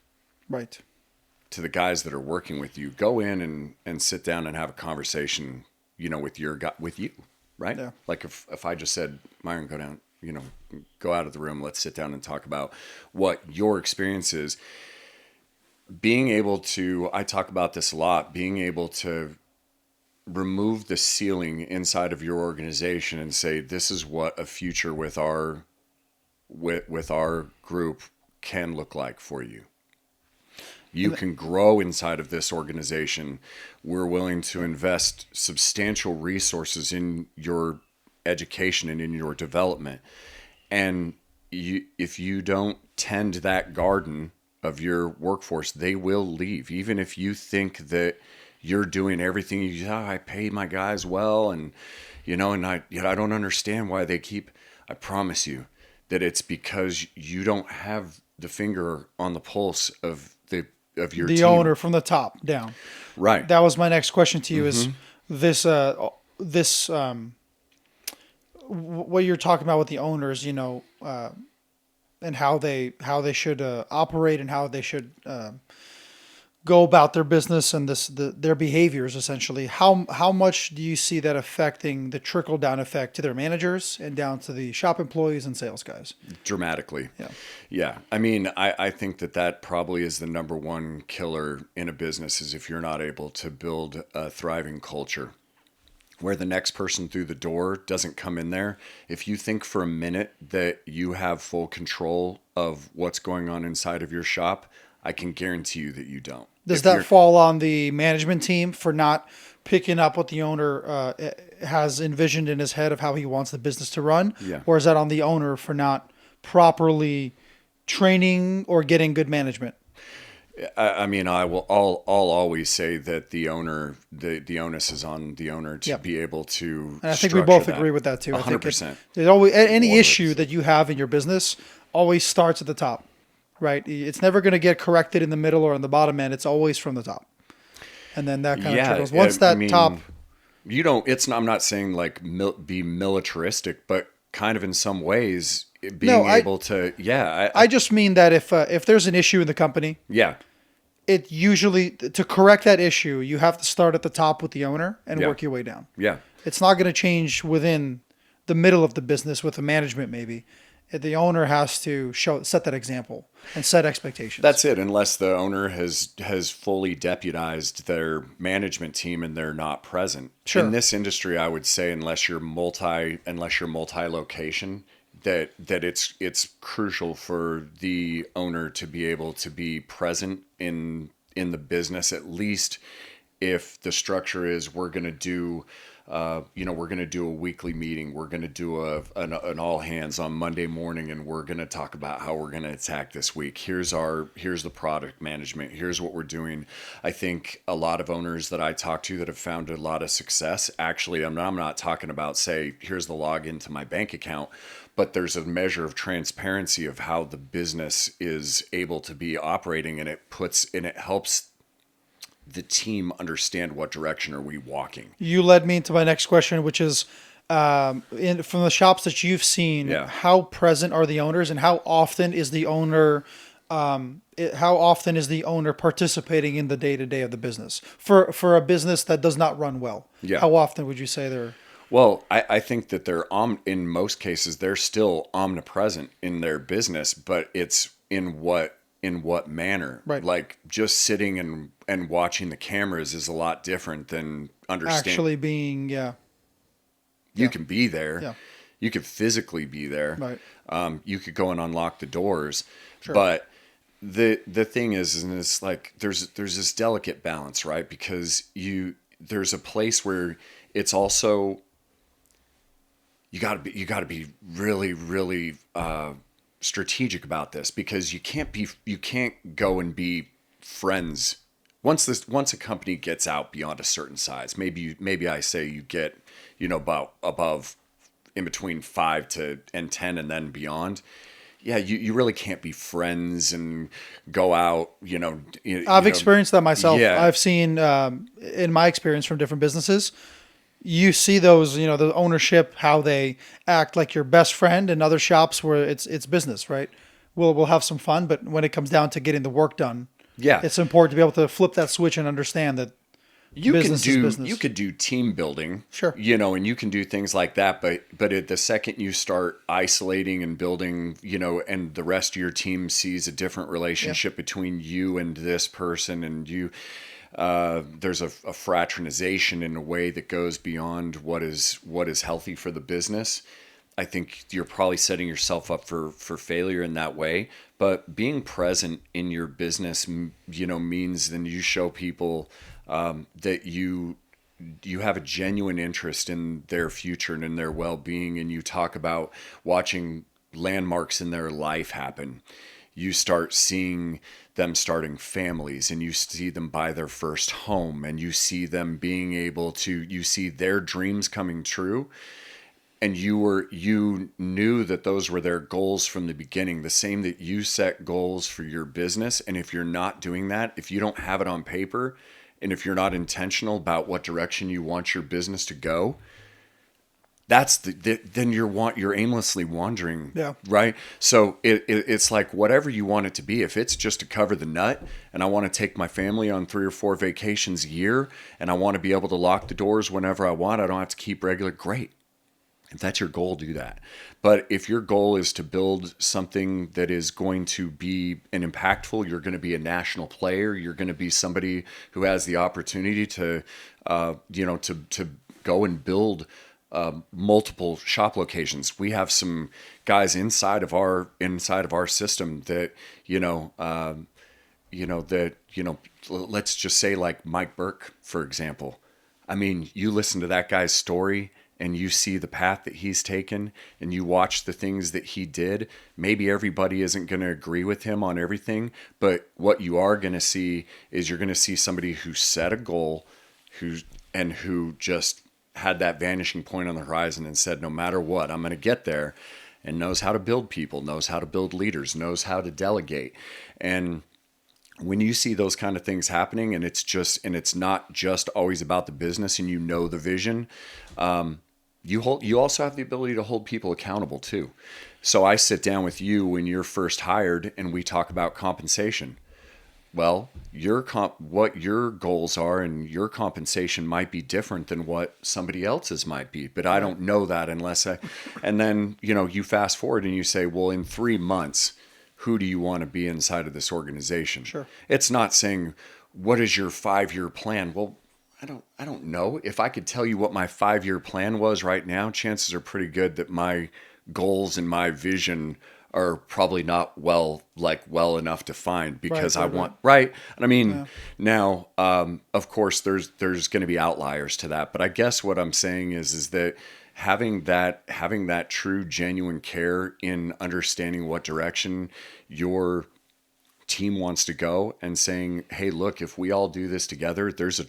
Speaker 2: right?
Speaker 3: To the guys that are working with you. Go in and sit down and have a conversation, with you, right? Yeah. Like if I just said, Myron, go down, go out of the room, let's sit down and talk about what your experience is. Being able to, I talk about this a lot, being able to remove the ceiling inside of your organization and say, this is what a future with our group can look like for you. You can grow inside of this organization. We're willing to invest substantial resources in your education and in your development. And if you don't tend that garden of your workforce, they will leave. Even if you think that you're doing everything, I pay my guys well, and I don't understand why they keep. I promise you that it's because you don't have the finger on the pulse of your
Speaker 2: the
Speaker 3: team.
Speaker 2: Owner from the top down.
Speaker 3: Right.
Speaker 2: That was my next question to you. Is this what you're talking about with the owners? and how they should operate and how they should go about their business and their behaviors essentially. How much do you see that affecting the trickle down effect to their managers and down to the shop employees and sales guys?
Speaker 3: Dramatically.
Speaker 2: Yeah.
Speaker 3: Yeah. I mean, I think that probably is the number one killer in a business, is if you're not able to build a thriving culture where the next person through the door doesn't come in there. If you think for a minute that you have full control of what's going on inside of your shop, I can guarantee you that you don't.
Speaker 2: Does that fall on the management team for not picking up what the owner has envisioned in his head of how he wants the business to run?
Speaker 3: Yeah.
Speaker 2: Or is that on the owner for not properly training or getting good management?
Speaker 3: I mean, I'll always say that the owner, the onus is on the owner to be able to.
Speaker 2: And I think we both agree with that too.
Speaker 3: 100%.
Speaker 2: There's always any issue that you have in your business always starts at the top, right? It's never going to get corrected in the middle or on the bottom end. It's always from the top, and then that kind of trickles. Once top,
Speaker 3: you don't. I'm not saying like be militaristic, but kind of in some ways being able to. Yeah,
Speaker 2: I just mean that if there's an issue in the company,
Speaker 3: yeah.
Speaker 2: It usually, to correct that issue, you have to start at the top with the owner and work your way down.
Speaker 3: Yeah.
Speaker 2: It's not going to change within the middle of the business with the management maybe. The owner has to set that example and set expectations.
Speaker 3: That's it, unless the owner has fully deputized their management team and they're not present.
Speaker 2: Sure.
Speaker 3: In this industry, I would say unless you're multi-location, that it's crucial for the owner to be able to be present in the business, at least if the structure is we're going to do a weekly meeting, we're going to do an all hands on Monday morning, and we're going to talk about how we're going to attack this week. Here's the product management. Here's what we're doing. I think a lot of owners that I talk to that have found a lot of success, actually, I'm not talking about, say, here's the login to my bank account, but there's a measure of transparency of how the business is able to be operating, and it helps the team understand what direction are we walking.
Speaker 2: You led me into my next question, which is from the shops that you've seen, how present are the owners, and how often is the owner participating in the day-to-day of the business for a business that does not run well?
Speaker 3: Yeah.
Speaker 2: How often would you say they're?
Speaker 3: Well, I think that they're in most cases they're still omnipresent in their business, but it's in what manner.
Speaker 2: Right.
Speaker 3: Like just sitting and watching the cameras is a lot different than understanding.
Speaker 2: Actually being,
Speaker 3: You can be there.
Speaker 2: Yeah.
Speaker 3: You could physically be there.
Speaker 2: Right.
Speaker 3: You could go and unlock the doors.
Speaker 2: Sure.
Speaker 3: But the thing is, and it's like there's this delicate balance, right? Because there's a place where it's also you got to be really, really strategic about this, because you can't go and be friends once a company gets out beyond a certain size. Maybe I say you get about above in between 5 to 10 and then beyond. Yeah, you really can't be friends and go out. I've
Speaker 2: experienced that myself.
Speaker 3: Yeah.
Speaker 2: I've seen in my experience from different businesses. You see those, the ownership, how they act like your best friend, and other shops where it's business, right? We'll have some fun, but when it comes down to getting the work done, it's important to be able to flip that switch and understand that business is business.
Speaker 3: You could do team building,
Speaker 2: sure,
Speaker 3: and you can do things like that, but at the second you start isolating and building, and the rest of your team sees a different relationship between you and this person, and you. There's a fraternization in a way that goes beyond what is healthy for the business. I think you're probably setting yourself up for failure in that way. But being present in your business, means then you show people that you have a genuine interest in their future and in their well-being, and you talk about watching landmarks in their life happen. You start seeing them starting families, and you see them buy their first home, and you see them you see their dreams coming true. And you knew that those were their goals from the beginning, the same that you set goals for your business. And if you're not doing that, if you don't have it on paper, and if you're not intentional about what direction you want your business to go, then you're aimlessly wandering.
Speaker 2: Yeah.
Speaker 3: Right. So it's like whatever you want it to be. If it's just to cover the nut, and I want to take my family on 3 or 4 vacations a year, and I want to be able to lock the doors whenever I want, I don't have to keep regular. Great. If that's your goal, do that. But if your goal is to build something that is going to be an impactful, you're going to be a national player, you're going to be somebody who has the opportunity to, to go and build multiple shop locations. We have some guys inside of our system that, let's just say like Mike Burke, for example. I mean, you listen to that guy's story and you see the path that he's taken and you watch the things that he did. Maybe everybody isn't going to agree with him on everything, but what you are going to see is you're going to see somebody who set a goal who just had that vanishing point on the horizon and said, no matter what, I'm going to get there, and knows how to build people, knows how to build leaders, knows how to delegate. And when you see those kind of things happening, and it's not just always about the business, and the vision, you also have the ability to hold people accountable too. So I sit down with you when you're first hired and we talk about compensation. Well, what your goals are and your compensation might be different than what somebody else's might be, but I don't know that and then, you fast forward and you say, well, in 3 months, who do you want to be inside of this organization?
Speaker 2: Sure.
Speaker 3: It's not saying, what is your 5-year plan? Well, I don't know. If I could tell you what my 5-year plan was right now, chances are pretty good that my goals and my vision are probably not well enough to find, because right. And I mean, now, of course there's going to be outliers to that, but I guess what I'm saying is that having that true, genuine care in understanding what direction your team wants to go, and saying, hey, look, if we all do this together, there's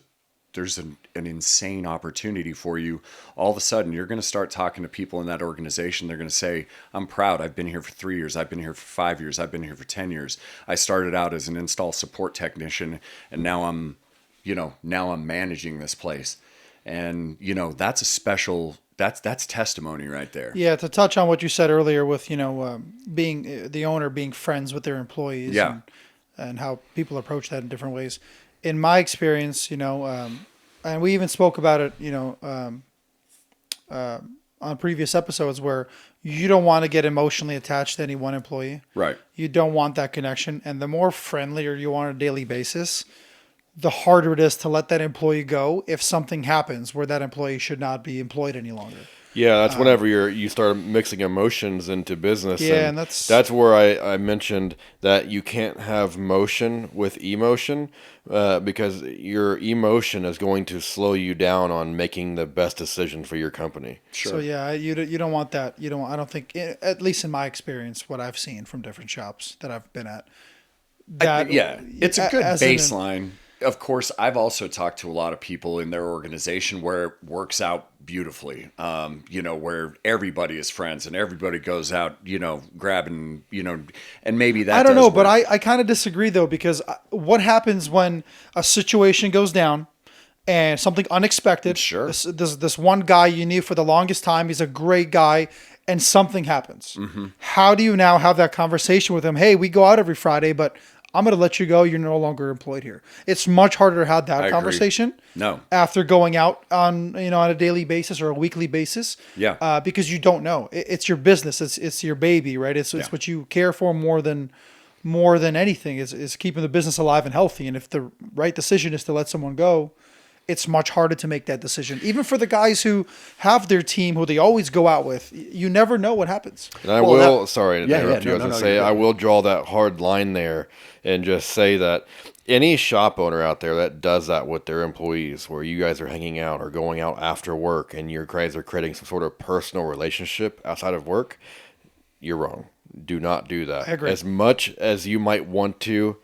Speaker 3: an insane opportunity for you. All of a sudden, you're going to start talking to people in that organization. They're going to say, I'm proud. I've been here for 3 years. I've been here for 5 years. I've been here for 10 years. I started out as an install support technician, and now I'm managing this place. And, that's a special, that's testimony right there.
Speaker 2: Yeah. To touch on what you said earlier with, being the owner, being friends with their employees, and how people approach that in different ways. In my experience, and we even spoke about it, on previous episodes, where you don't want to get emotionally attached to any one employee.
Speaker 3: Right.
Speaker 2: You don't want that connection. And the more friendlier you are on a daily basis, the harder it is to let that employee go if something happens where that employee should not be employed any longer.
Speaker 1: Yeah, that's whenever you start mixing emotions into business.
Speaker 2: Yeah,
Speaker 1: and
Speaker 2: that's
Speaker 1: where I mentioned that you can't have motion with emotion, because your emotion is going to slow you down on making the best decision for your company.
Speaker 2: Sure. So yeah, you don't want that. I don't think, at least in my experience, what I've seen from different shops that I've been at.
Speaker 3: It's a good baseline. Of course, I've also talked to a lot of people in their organization where it works out beautifully, where everybody is friends and everybody goes out, grabbing, and maybe that.
Speaker 2: I don't know,
Speaker 3: work.
Speaker 2: But I kind of disagree, though, because what happens when a situation goes down and something unexpected?
Speaker 3: Sure.
Speaker 2: This one guy you knew for the longest time, he's a great guy, and something happens. Mm-hmm. How do you now have that conversation with him? Hey, we go out every Friday, but I'm going to let you go. You're no longer employed here. It's much harder to have that conversation.
Speaker 3: No.
Speaker 2: After going out on a daily basis or a weekly basis.
Speaker 3: Yeah.
Speaker 2: Because you don't know. It's your business. It's your baby, right? It's what you care for more than anything is keeping the business alive and healthy. And if the right decision is to let someone go, it's much harder to make that decision. Even for the guys who have their team, who they always go out with, you never know what happens.
Speaker 1: And I will draw that hard line there and just say that any shop owner out there that does that with their employees, where you guys are hanging out or going out after work and your guys are creating some sort of personal relationship outside of work, you're wrong. Do not do that.
Speaker 2: I agree.
Speaker 1: As much as you might want to,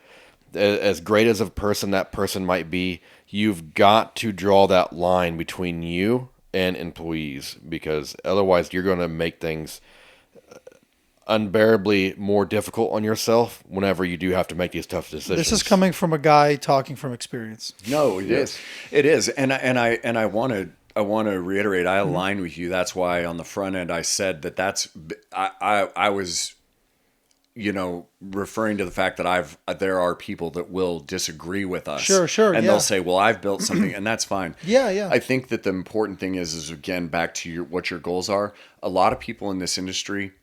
Speaker 1: as great as a person that person might be, you've got to draw that line between you and employees, because otherwise you're going to make things unbearably more difficult on yourself whenever you do have to make these tough decisions.
Speaker 2: This is coming from a guy talking from experience.
Speaker 3: No, it is. It is. And I want want to reiterate, I align with you. That's why on the front end I said I was, referring to the fact that there are people that will disagree with us.
Speaker 2: Sure.
Speaker 3: And
Speaker 2: yeah.
Speaker 3: they'll say, well, I've built something, and that's fine.
Speaker 2: Yeah.
Speaker 3: I think that the important thing is again, back to what your goals are. A lot of people in this industry,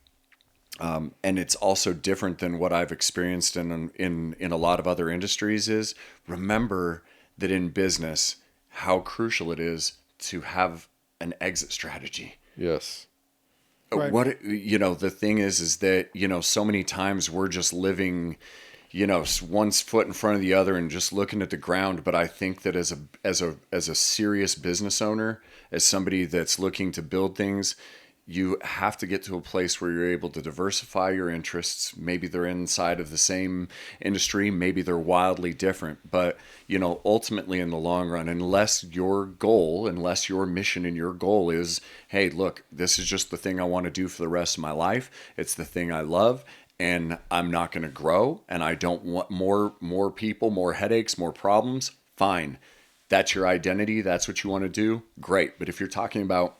Speaker 3: and it's also different than what I've experienced in a lot of other industries, is remember that in business, how crucial it is to have an exit strategy.
Speaker 1: Yes.
Speaker 2: Right.
Speaker 3: The thing is that, so many times we're just living, one foot in front of the other and just looking at the ground. But I think that as a serious business owner, as somebody that's looking to build things, you have to get to a place where you're able to diversify your interests. Maybe they're inside of the same industry. Maybe they're wildly different. But, ultimately in the long run, unless your mission and your goal is, hey, look, this is just the thing I want to do for the rest of my life. It's the thing I love. And I'm not going to grow. And I don't want more people, more headaches, more problems. Fine. That's your identity. That's what you want to do. Great. But if you're talking about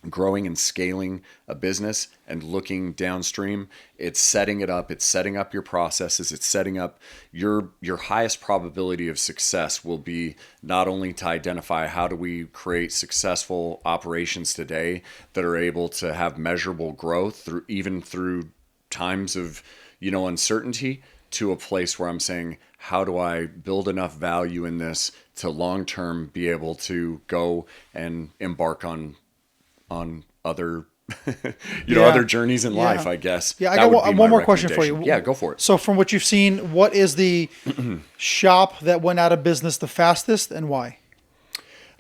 Speaker 3: growing and scaling a business and looking downstream, it's setting it up, it's setting up your processes, it's setting up your highest probability of success will be not only to identify how do we create successful operations today that are able to have measurable growth through times of uncertainty, to a place where I'm saying, how do I build enough value in this to long term be able to go and embark on other other journeys in life, I guess.
Speaker 2: Yeah, I got one more question for you.
Speaker 3: Yeah, go for it.
Speaker 2: So from what you've seen, what is the shop that went out of business the fastest and why?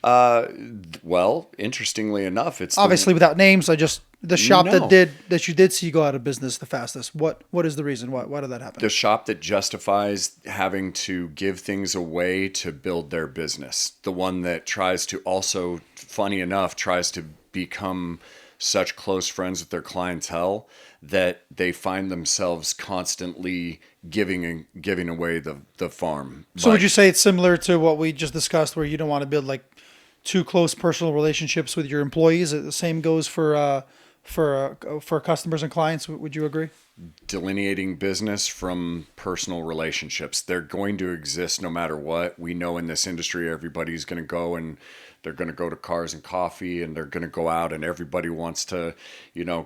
Speaker 3: Well, interestingly enough, it's
Speaker 2: obviously without names. The shop that you did see go out of business the fastest. What is the reason? Why did that happen?
Speaker 3: The shop that justifies having to give things away to build their business. The one that tries to also, funny enough, tries to become such close friends with their clientele that they find themselves constantly giving away the farm.
Speaker 2: So would you say it's similar to what we just discussed, where you don't want to build like too close personal relationships with your employees? The same goes for customers and clients. Would you agree?
Speaker 3: Delineating business from personal relationships. They're going to exist no matter what. We know in this industry, everybody's going to go and they're going to go to Cars and Coffee, and they're going to go out, and everybody wants to,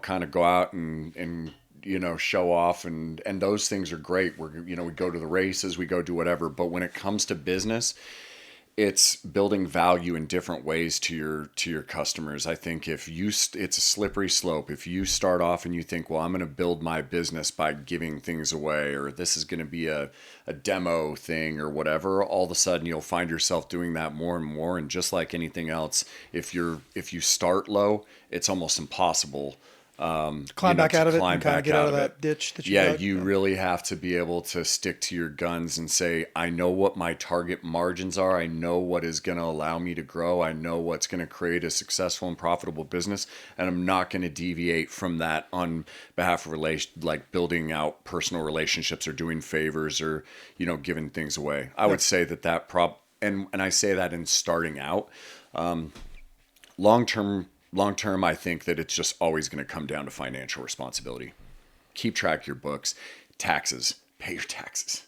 Speaker 3: kind of go out and show off, and those things are great. We go to the races, we go do whatever. But when it comes to business, it's building value in different ways to your customers. I think it's a slippery slope. If you start off and you think, well, I'm going to build my business by giving things away, or this is going to be a demo thing or whatever, all of a sudden you'll find yourself doing that more and more. And just like anything else, if you start low, it's almost impossible
Speaker 2: climb back out of it and kind of get out of that ditch that you got.
Speaker 3: You really have to be able to stick to your guns and say, I know what my target margins are. I know what is going to allow me to grow. I know what's going to create a successful and profitable business. And I'm not going to deviate from that on behalf of like building out personal relationships or doing favors or, giving things away. I would say that and I say that in starting out, Long term, I think that it's just always going to come down to financial responsibility. Keep track of your books, taxes, pay your taxes.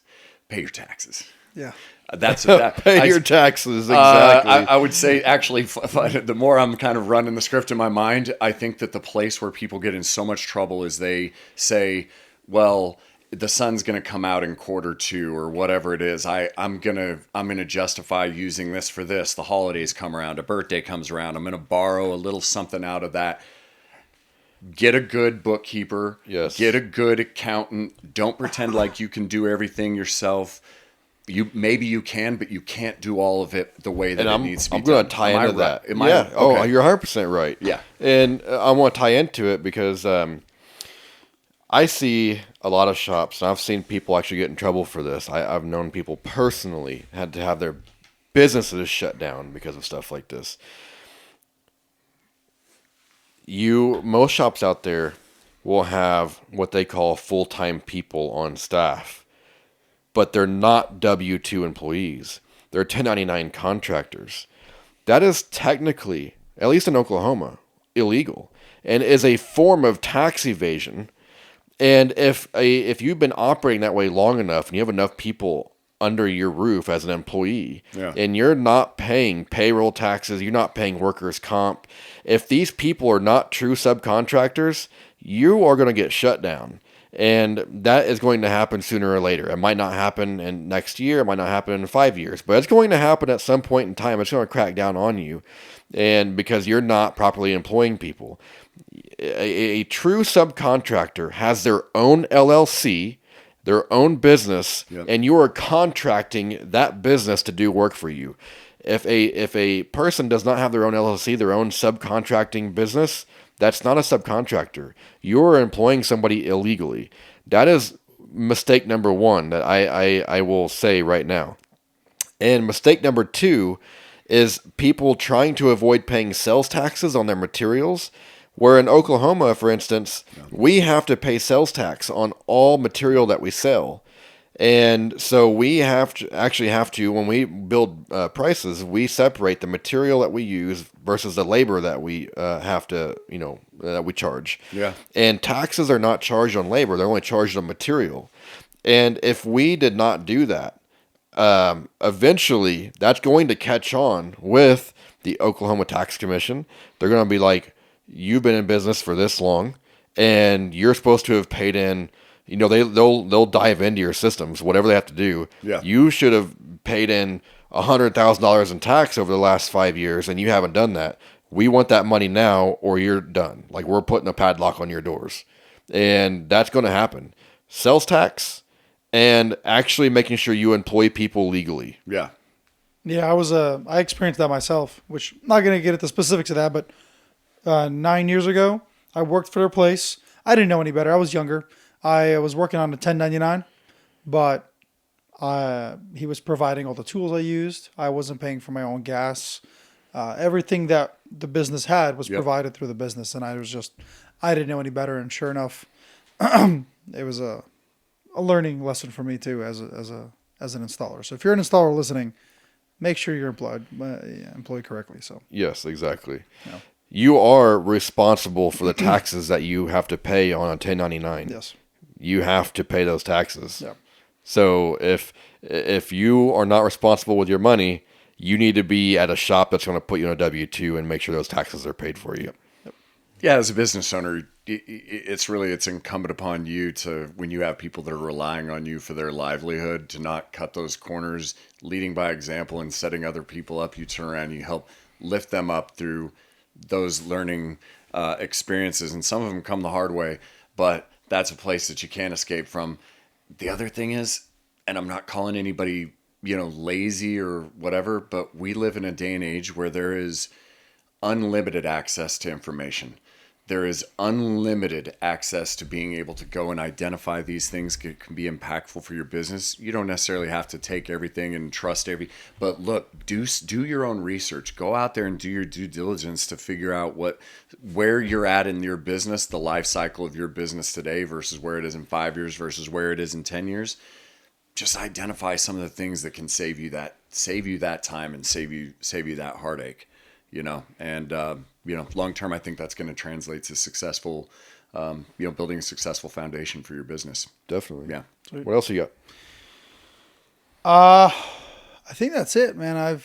Speaker 2: Yeah.
Speaker 1: Pay your taxes, exactly.
Speaker 3: I would say, actually, the more I'm kind of running the script in my mind, I think that the place where people get in so much trouble is they say, well, the sun's going to come out in Q2 or whatever it is. I'm going to justify using this for this. The holidays come around, a birthday comes around. I'm going to borrow a little something out of that. Get a good bookkeeper.
Speaker 1: Yes.
Speaker 3: Get a good accountant. Don't pretend like you can do everything yourself. Maybe you can, but you can't do all of it the way that it needs to be.
Speaker 1: I'm going to tie into that.
Speaker 3: Am I right?
Speaker 1: Oh, you're 100% right.
Speaker 3: Yeah.
Speaker 1: And I want to tie into it because I see a lot of shops, and I've seen people actually get in trouble for this. I've known people personally had to have their businesses shut down because of stuff like this. Most shops out there will have what they call full-time people on staff, but they're not W-2 employees. They're 1099 contractors. That is technically at least in Oklahoma, illegal and is a form of tax evasion. And if you've been operating that way long enough and you have enough people under your roof as an employee, and you're not paying payroll taxes, you're not paying workers' comp, if these people are not true subcontractors, you are going to get shut down. And that is going to happen sooner or later. It might not happen in next year. It might not happen in 5 years. But it's going to happen at some point in time. It's going to crack down on you. And because you're not properly employing people. A true subcontractor has their own LLC, their own business, and you are contracting that business to do work for you. If a person does not have their own LLC, their own subcontracting business, that's not a subcontractor. You're employing somebody illegally. That is mistake number one that I will say right now. And mistake number two is people trying to avoid paying sales taxes on their materials. Where in Oklahoma, for instance, we have to pay sales tax on all material that we sell. And so we have to, when we build prices, we separate the material that we use versus the labor that we that we charge.
Speaker 3: Yeah.
Speaker 1: And taxes are not charged on labor. They're only charged on material. And if we did not do that, eventually that's going to catch on with the Oklahoma Tax Commission. They're going to be like, you've been in business for this long and you're supposed to have paid in, they'll dive into your systems, whatever they have to do.
Speaker 3: Yeah.
Speaker 1: You should have paid in $100,000 in tax over the last 5 years and you haven't done that. We want that money now or you're done. Like, we're putting a padlock on your doors. And that's going to happen. Sales tax and actually making sure you employ people legally.
Speaker 3: Yeah.
Speaker 2: Yeah, I experienced that myself, which I'm not going to get into the specifics of that, but 9 years ago, I worked for their place. I didn't know any better. I was younger. I was working on a 1099, but he was providing all the tools I used. I wasn't paying for my own gas. Everything that the business had was provided through the business, and I didn't know any better. And sure enough, it was a learning lesson for me too as an installer. So if you're an installer listening, make sure you're employed correctly. So
Speaker 1: yes, exactly.
Speaker 2: Yeah.
Speaker 1: You are responsible for the taxes that you have to pay on a 1099.
Speaker 2: Yes.
Speaker 1: You have to pay those taxes.
Speaker 2: Yeah.
Speaker 1: So if you are not responsible with your money, you need to be at a shop that's going to put you on a W-2 and make sure those taxes are paid for you.
Speaker 2: Yep.
Speaker 3: Yeah, as a business owner, it's incumbent upon you to, when you have people that are relying on you for their livelihood, to not cut those corners, leading by example and setting other people up. You turn around and you help lift them up through those learning experiences, and some of them come the hard way, but that's a place that you can't escape from. The other thing is, and I'm not calling anybody, lazy or whatever, but we live in a day and age where there is unlimited access to information. There is unlimited access to being able to go and identify these things that can be impactful for your business. You don't necessarily have to take everything and trust but look, do your own research. Go out there and do your due diligence to figure out where you're at in your business, the life cycle of your business today versus where it is in 5 years versus where it is in 10 years. Just identify some of the things that can save you that time and save you that heartache. And long term, I think that's going to translate to successful, building a successful foundation for your business.
Speaker 1: Definitely.
Speaker 3: Yeah.
Speaker 2: Sweet.
Speaker 1: What else you got?
Speaker 2: I think that's it, man. I'm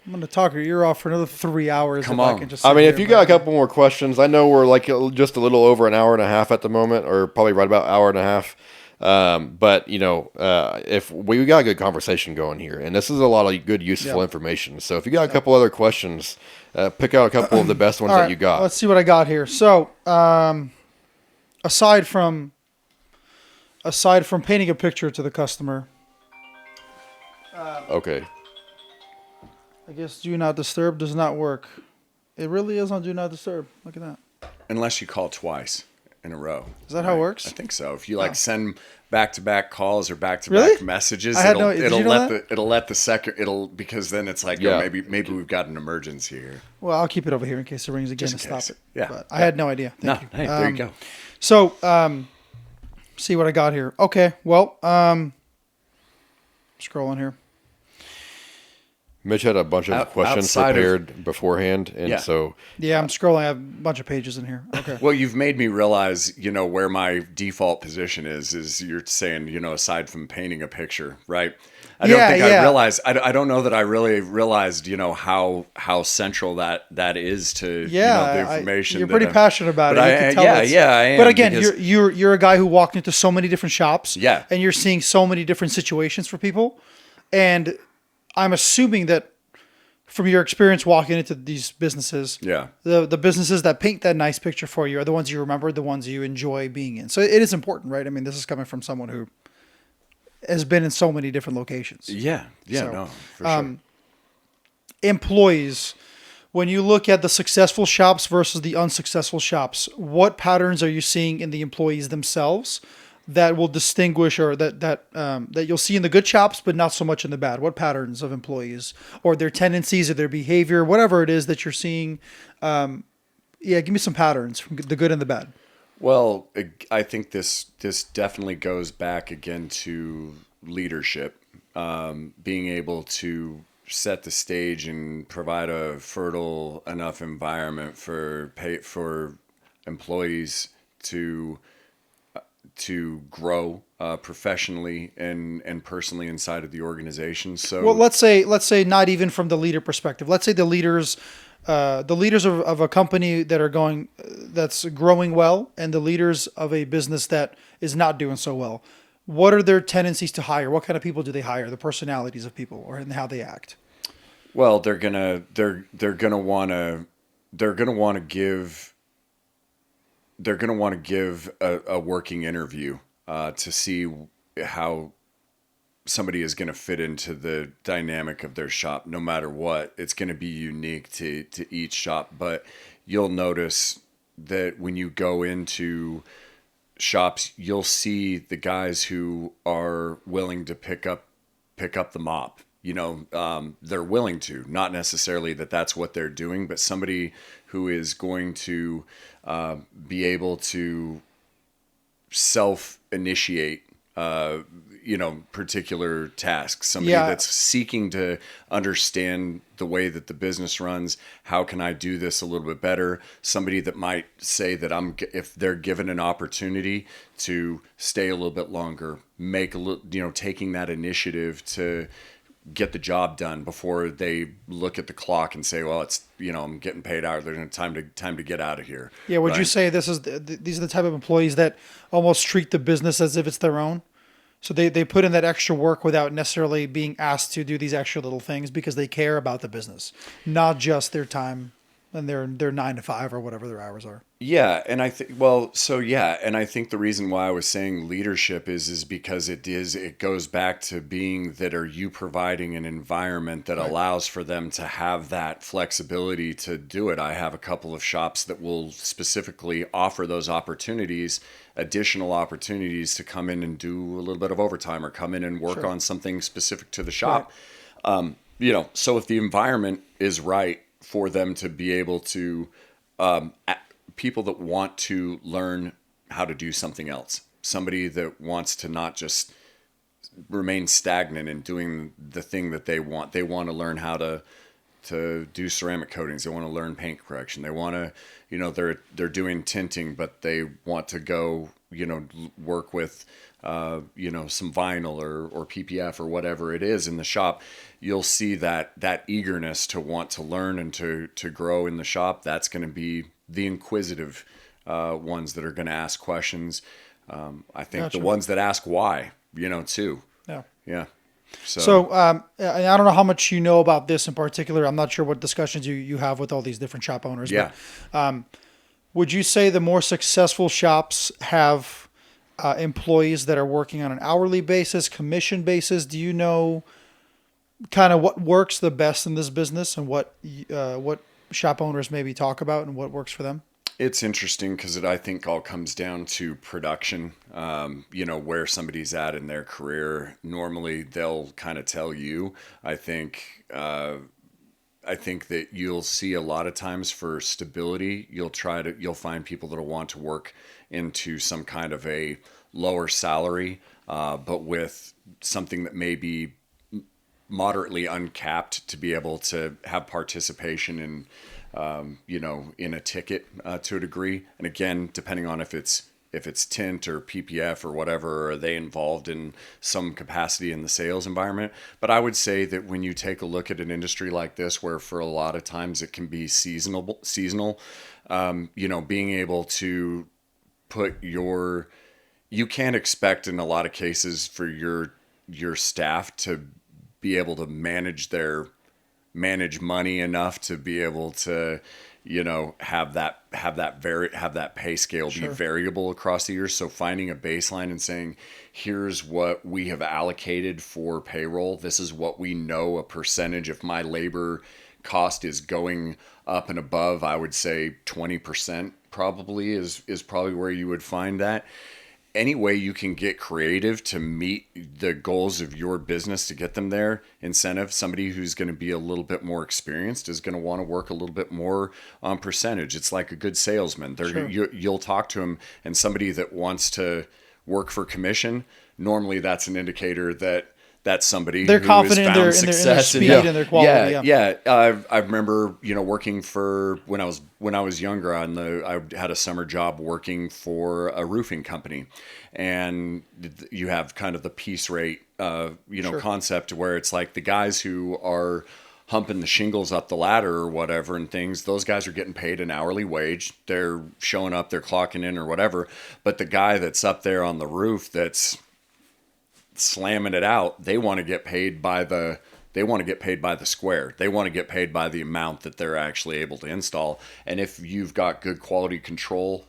Speaker 2: going to talk your ear off for another 3 hours.
Speaker 3: Come on.
Speaker 1: I mean, if you got a couple more questions, I know we're like just a little over an hour and a half at the moment, or probably right about hour and a half. But if we got a good conversation going here, and this is a lot of good, useful information. So if you got a couple other questions, pick out a couple of the best ones that you got.
Speaker 2: Let's see what I got here. So, aside from painting a picture to the customer,
Speaker 1: Okay.
Speaker 2: I guess do not disturb does not work. It really is on do not disturb. Look at that.
Speaker 3: Unless you call twice in a row.
Speaker 2: Is that how it works?
Speaker 3: I think so. If you send back-to-back calls or back-to-back
Speaker 2: Really?
Speaker 3: messages,
Speaker 2: Did you know that?
Speaker 3: because then it's like, maybe we've got an emergency here.
Speaker 2: Well, I'll keep it over here in case it rings again and
Speaker 3: Just in
Speaker 2: stop
Speaker 3: case.
Speaker 2: it.
Speaker 3: Yeah.
Speaker 2: But I had no idea. Thank you.
Speaker 3: Hey, there you go.
Speaker 2: So, see what I got here. Okay. Well, scrolling here.
Speaker 1: Mitch had a bunch of questions prepared beforehand, and so
Speaker 2: yeah, I'm scrolling. I have a bunch of pages in here. Okay.
Speaker 3: Well, you've made me realize, where my default position is you're saying, aside from painting a picture, right? I don't think I realized. I don't know that I really realized, how central that is to the information.
Speaker 2: You're pretty passionate about it.
Speaker 3: I am.
Speaker 2: But again, you're a guy who walked into so many different shops.
Speaker 3: Yeah.
Speaker 2: And you're seeing so many different situations for people, and I'm assuming that from your experience walking into these businesses, the businesses that paint that nice picture for you are the ones you remember, the ones you enjoy being in. So it is important, right? I mean, this is coming from someone who has been in so many different locations.
Speaker 3: For sure.
Speaker 2: Employees, when you look at the successful shops versus the unsuccessful shops, what patterns are you seeing in the employees themselves that will distinguish, or that you'll see in the good shops, but not so much in the bad? What patterns of employees, or their tendencies, or their behavior, whatever it is that you're seeing? Give me some patterns from the good and the bad.
Speaker 3: Well, I think this definitely goes back again to leadership, being able to set the stage and provide a fertile enough environment for employees to grow professionally and personally inside of the organization. So,
Speaker 2: well, let's say not even from the leader perspective. Let's say the leaders of a company that's growing well, and the leaders of a business that is not doing so well. What are their tendencies to hire? What kind of people do they hire? The personalities of people, or in how they act.
Speaker 3: Well, they're gonna want to give a working interview to see how somebody is going to fit into the dynamic of their shop. No matter what, it's going to be unique to each shop. But you'll notice that when you go into shops, you'll see the guys who are willing to pick up the mop. They're willing to, not necessarily that's what they're doing, but somebody who is going to be able to self-initiate, particular tasks. Somebody that's seeking to understand the way that the business runs. How can I do this a little bit better? Somebody that might say that if they're given an opportunity to stay a little bit longer, taking that initiative to get the job done before they look at the clock and say, well, it's, I'm getting paid out. There's time to get out of here.
Speaker 2: Yeah. Would you say these are the type of employees that almost treat the business as if it's their own? So they put in that extra work without necessarily being asked to do these extra little things because they care about the business, not just their time and their 9 to 5 or whatever their hours are.
Speaker 3: Yeah. And I think, and I think the reason why I was saying leadership is because it goes back to being that, are you providing an environment that allows for them to have that flexibility to do it? I have a couple of shops that will specifically offer those opportunities, additional opportunities to come in and do a little bit of overtime or come in and work on something specific to the shop. Right. So if the environment is right for them to be able to, people that want to learn how to do something else, somebody that wants to not just remain stagnant in doing the thing that they want to learn how to do ceramic coatings. They want to learn paint correction. They want to, they're doing tinting, but they want to go, work with, some vinyl or PPF or whatever it is in the shop. You'll see that eagerness to want to learn and to grow in the shop. That's going to be the inquisitive ones that are going to ask questions. I think the ones that ask why, too. Yeah. Yeah.
Speaker 2: So I don't know how much you know about this in particular. I'm not sure what discussions you have with all these different shop owners.
Speaker 3: Yeah.
Speaker 2: But, would you say the more successful shops have employees that are working on an hourly basis, commission basis? Do you know kind of what works the best in this business and what shop owners maybe talk about and what works for them?
Speaker 3: It's interesting because I think all comes down to production, where somebody's at in their career. Normally they'll kind of tell you. I think that you'll see a lot of times for stability, you'll find people that'll want to work into some kind of a lower salary, but with something that may be moderately uncapped to be able to have participation in, in a ticket to a degree. And again, depending on if it's tint or PPF or whatever, are they involved in some capacity in the sales environment? But I would say that when you take a look at an industry like this, where for a lot of times it can be seasonal, being able to put you can't expect in a lot of cases for your staff to be able to manage money enough to be able to, have that pay scale be variable across the years. So finding a baseline and saying, here's what we have allocated for payroll. This is what we know a percentage. If my labor cost is going up and above, I would say 20% probably is probably where you would find that. Any way you can get creative to meet the goals of your business to get them there. Incentive, somebody who's going to be a little bit more experienced is going to want to work a little bit more on percentage. It's like a good salesman. You'll talk to them, and somebody that wants to work for commission, normally that's an indicator that that's somebody
Speaker 2: they're
Speaker 3: who
Speaker 2: confident
Speaker 3: has found
Speaker 2: in
Speaker 3: success
Speaker 2: their speed and their quality.
Speaker 3: I remember, working for when I was younger I had a summer job working for a roofing company, and you have kind of the piece rate, concept where it's like the guys who are humping the shingles up the ladder or whatever and things, those guys are getting paid an hourly wage. They're showing up, they're clocking in or whatever. But the guy that's up there on the roof that's slamming it out, they want to get paid by the square. They want to get paid by the amount that they're actually able to install. And if you've got good quality control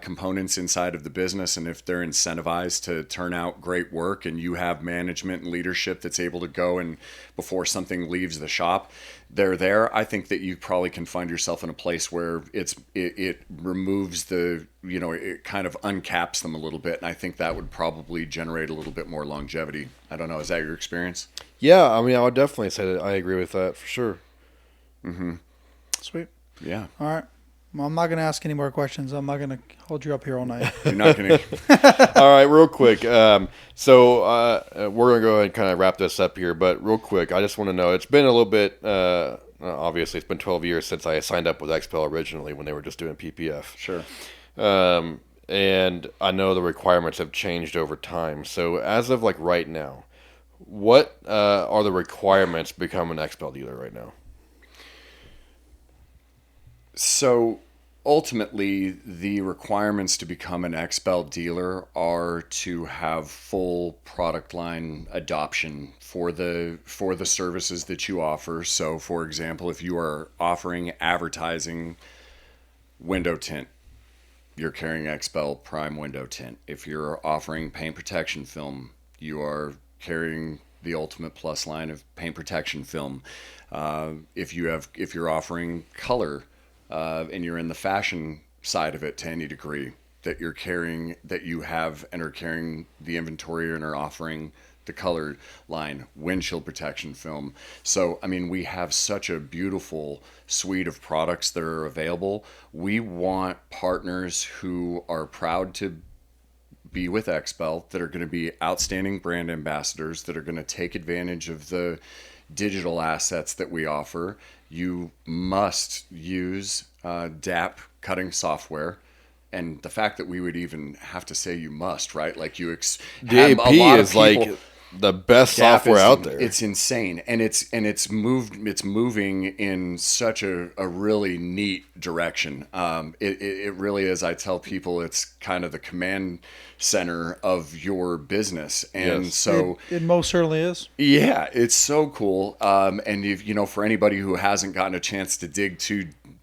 Speaker 3: components inside of the business, and if they're incentivized to turn out great work, and you have management and leadership that's able to go and before something leaves the shop, they're there, I think that you probably can find yourself in a place where it removes it kind of uncaps them a little bit. And I think that would probably generate a little bit more longevity. I don't know. Is that your experience?
Speaker 1: Yeah. I mean, I would definitely say that I agree with that for sure.
Speaker 3: Mm-hmm.
Speaker 2: Sweet.
Speaker 3: Yeah.
Speaker 2: All right. Well, I'm not going to ask any more questions. I'm not going to hold you up here all night.
Speaker 3: You're not going to.
Speaker 1: All right, real quick. So we're going to go ahead and kind of wrap this up here. But real quick, I just want to know, it's been a little bit, obviously it's been 12 years since I signed up with XPEL originally when they were just doing PPF.
Speaker 3: Sure.
Speaker 1: And I know the requirements have changed over time. So as of like right now, what are the requirements to become an XPEL dealer right now?
Speaker 3: So ultimately, the requirements to become an XPEL dealer are to have full product line adoption for the services that you offer. So, for example, if you are offering advertising window tint, you're carrying XPEL Prime window tint. If you're offering paint protection film, you are carrying the Ultimate Plus line of paint protection film. If you're offering color, and you're in the fashion side of it to any degree, that you're carrying, that you have and are carrying the inventory and are offering the color line, windshield protection film. So, I mean, we have such a beautiful suite of products that are available. We want partners who are proud to be with XPEL, that are going to be outstanding brand ambassadors, that are going to take advantage of the digital assets that we offer. You must use DAP cutting software. And the fact that we would even have to say you must, right? Like the
Speaker 1: AP is like the best software out there.
Speaker 3: It's insane, and it's moving in such a really neat direction. It really is. I tell people it's kind of the command center of your business, and
Speaker 1: Yes.
Speaker 3: so
Speaker 2: It most certainly is.
Speaker 3: yeah, it's so cool. And if for anybody who hasn't gotten a chance to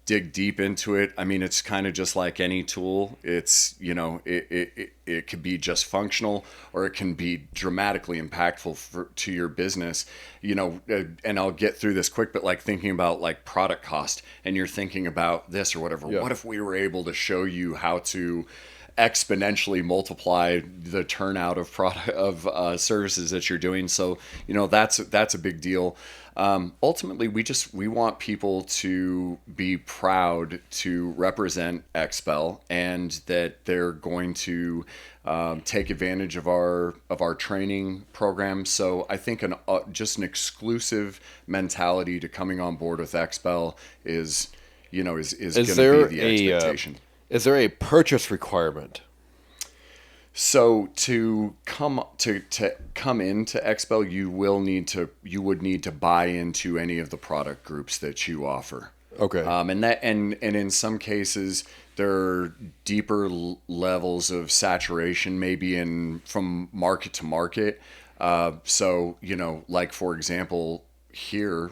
Speaker 3: dig deep into it, I mean, it's kind of just like any tool. It's it could be just functional, or it can be dramatically impactful to your business. And I'll get through this quick, but like thinking about like product cost, and you're thinking about this or whatever.
Speaker 1: Yeah.
Speaker 3: What if we were able to show you how to exponentially multiply the turnout of product of services that you're doing. So that's a big deal. Ultimately, we want people to be proud to represent XPEL, and that they're going to take advantage of our training program. So I think just an exclusive mentality to coming on board with XPEL is going to be the expectation.
Speaker 1: Is there a purchase requirement?
Speaker 3: So to come into XPEL, you would need to buy into any of the product groups that you offer.
Speaker 1: Okay.
Speaker 3: And in some cases there are deeper levels of saturation, maybe from market to market. So like for example, here,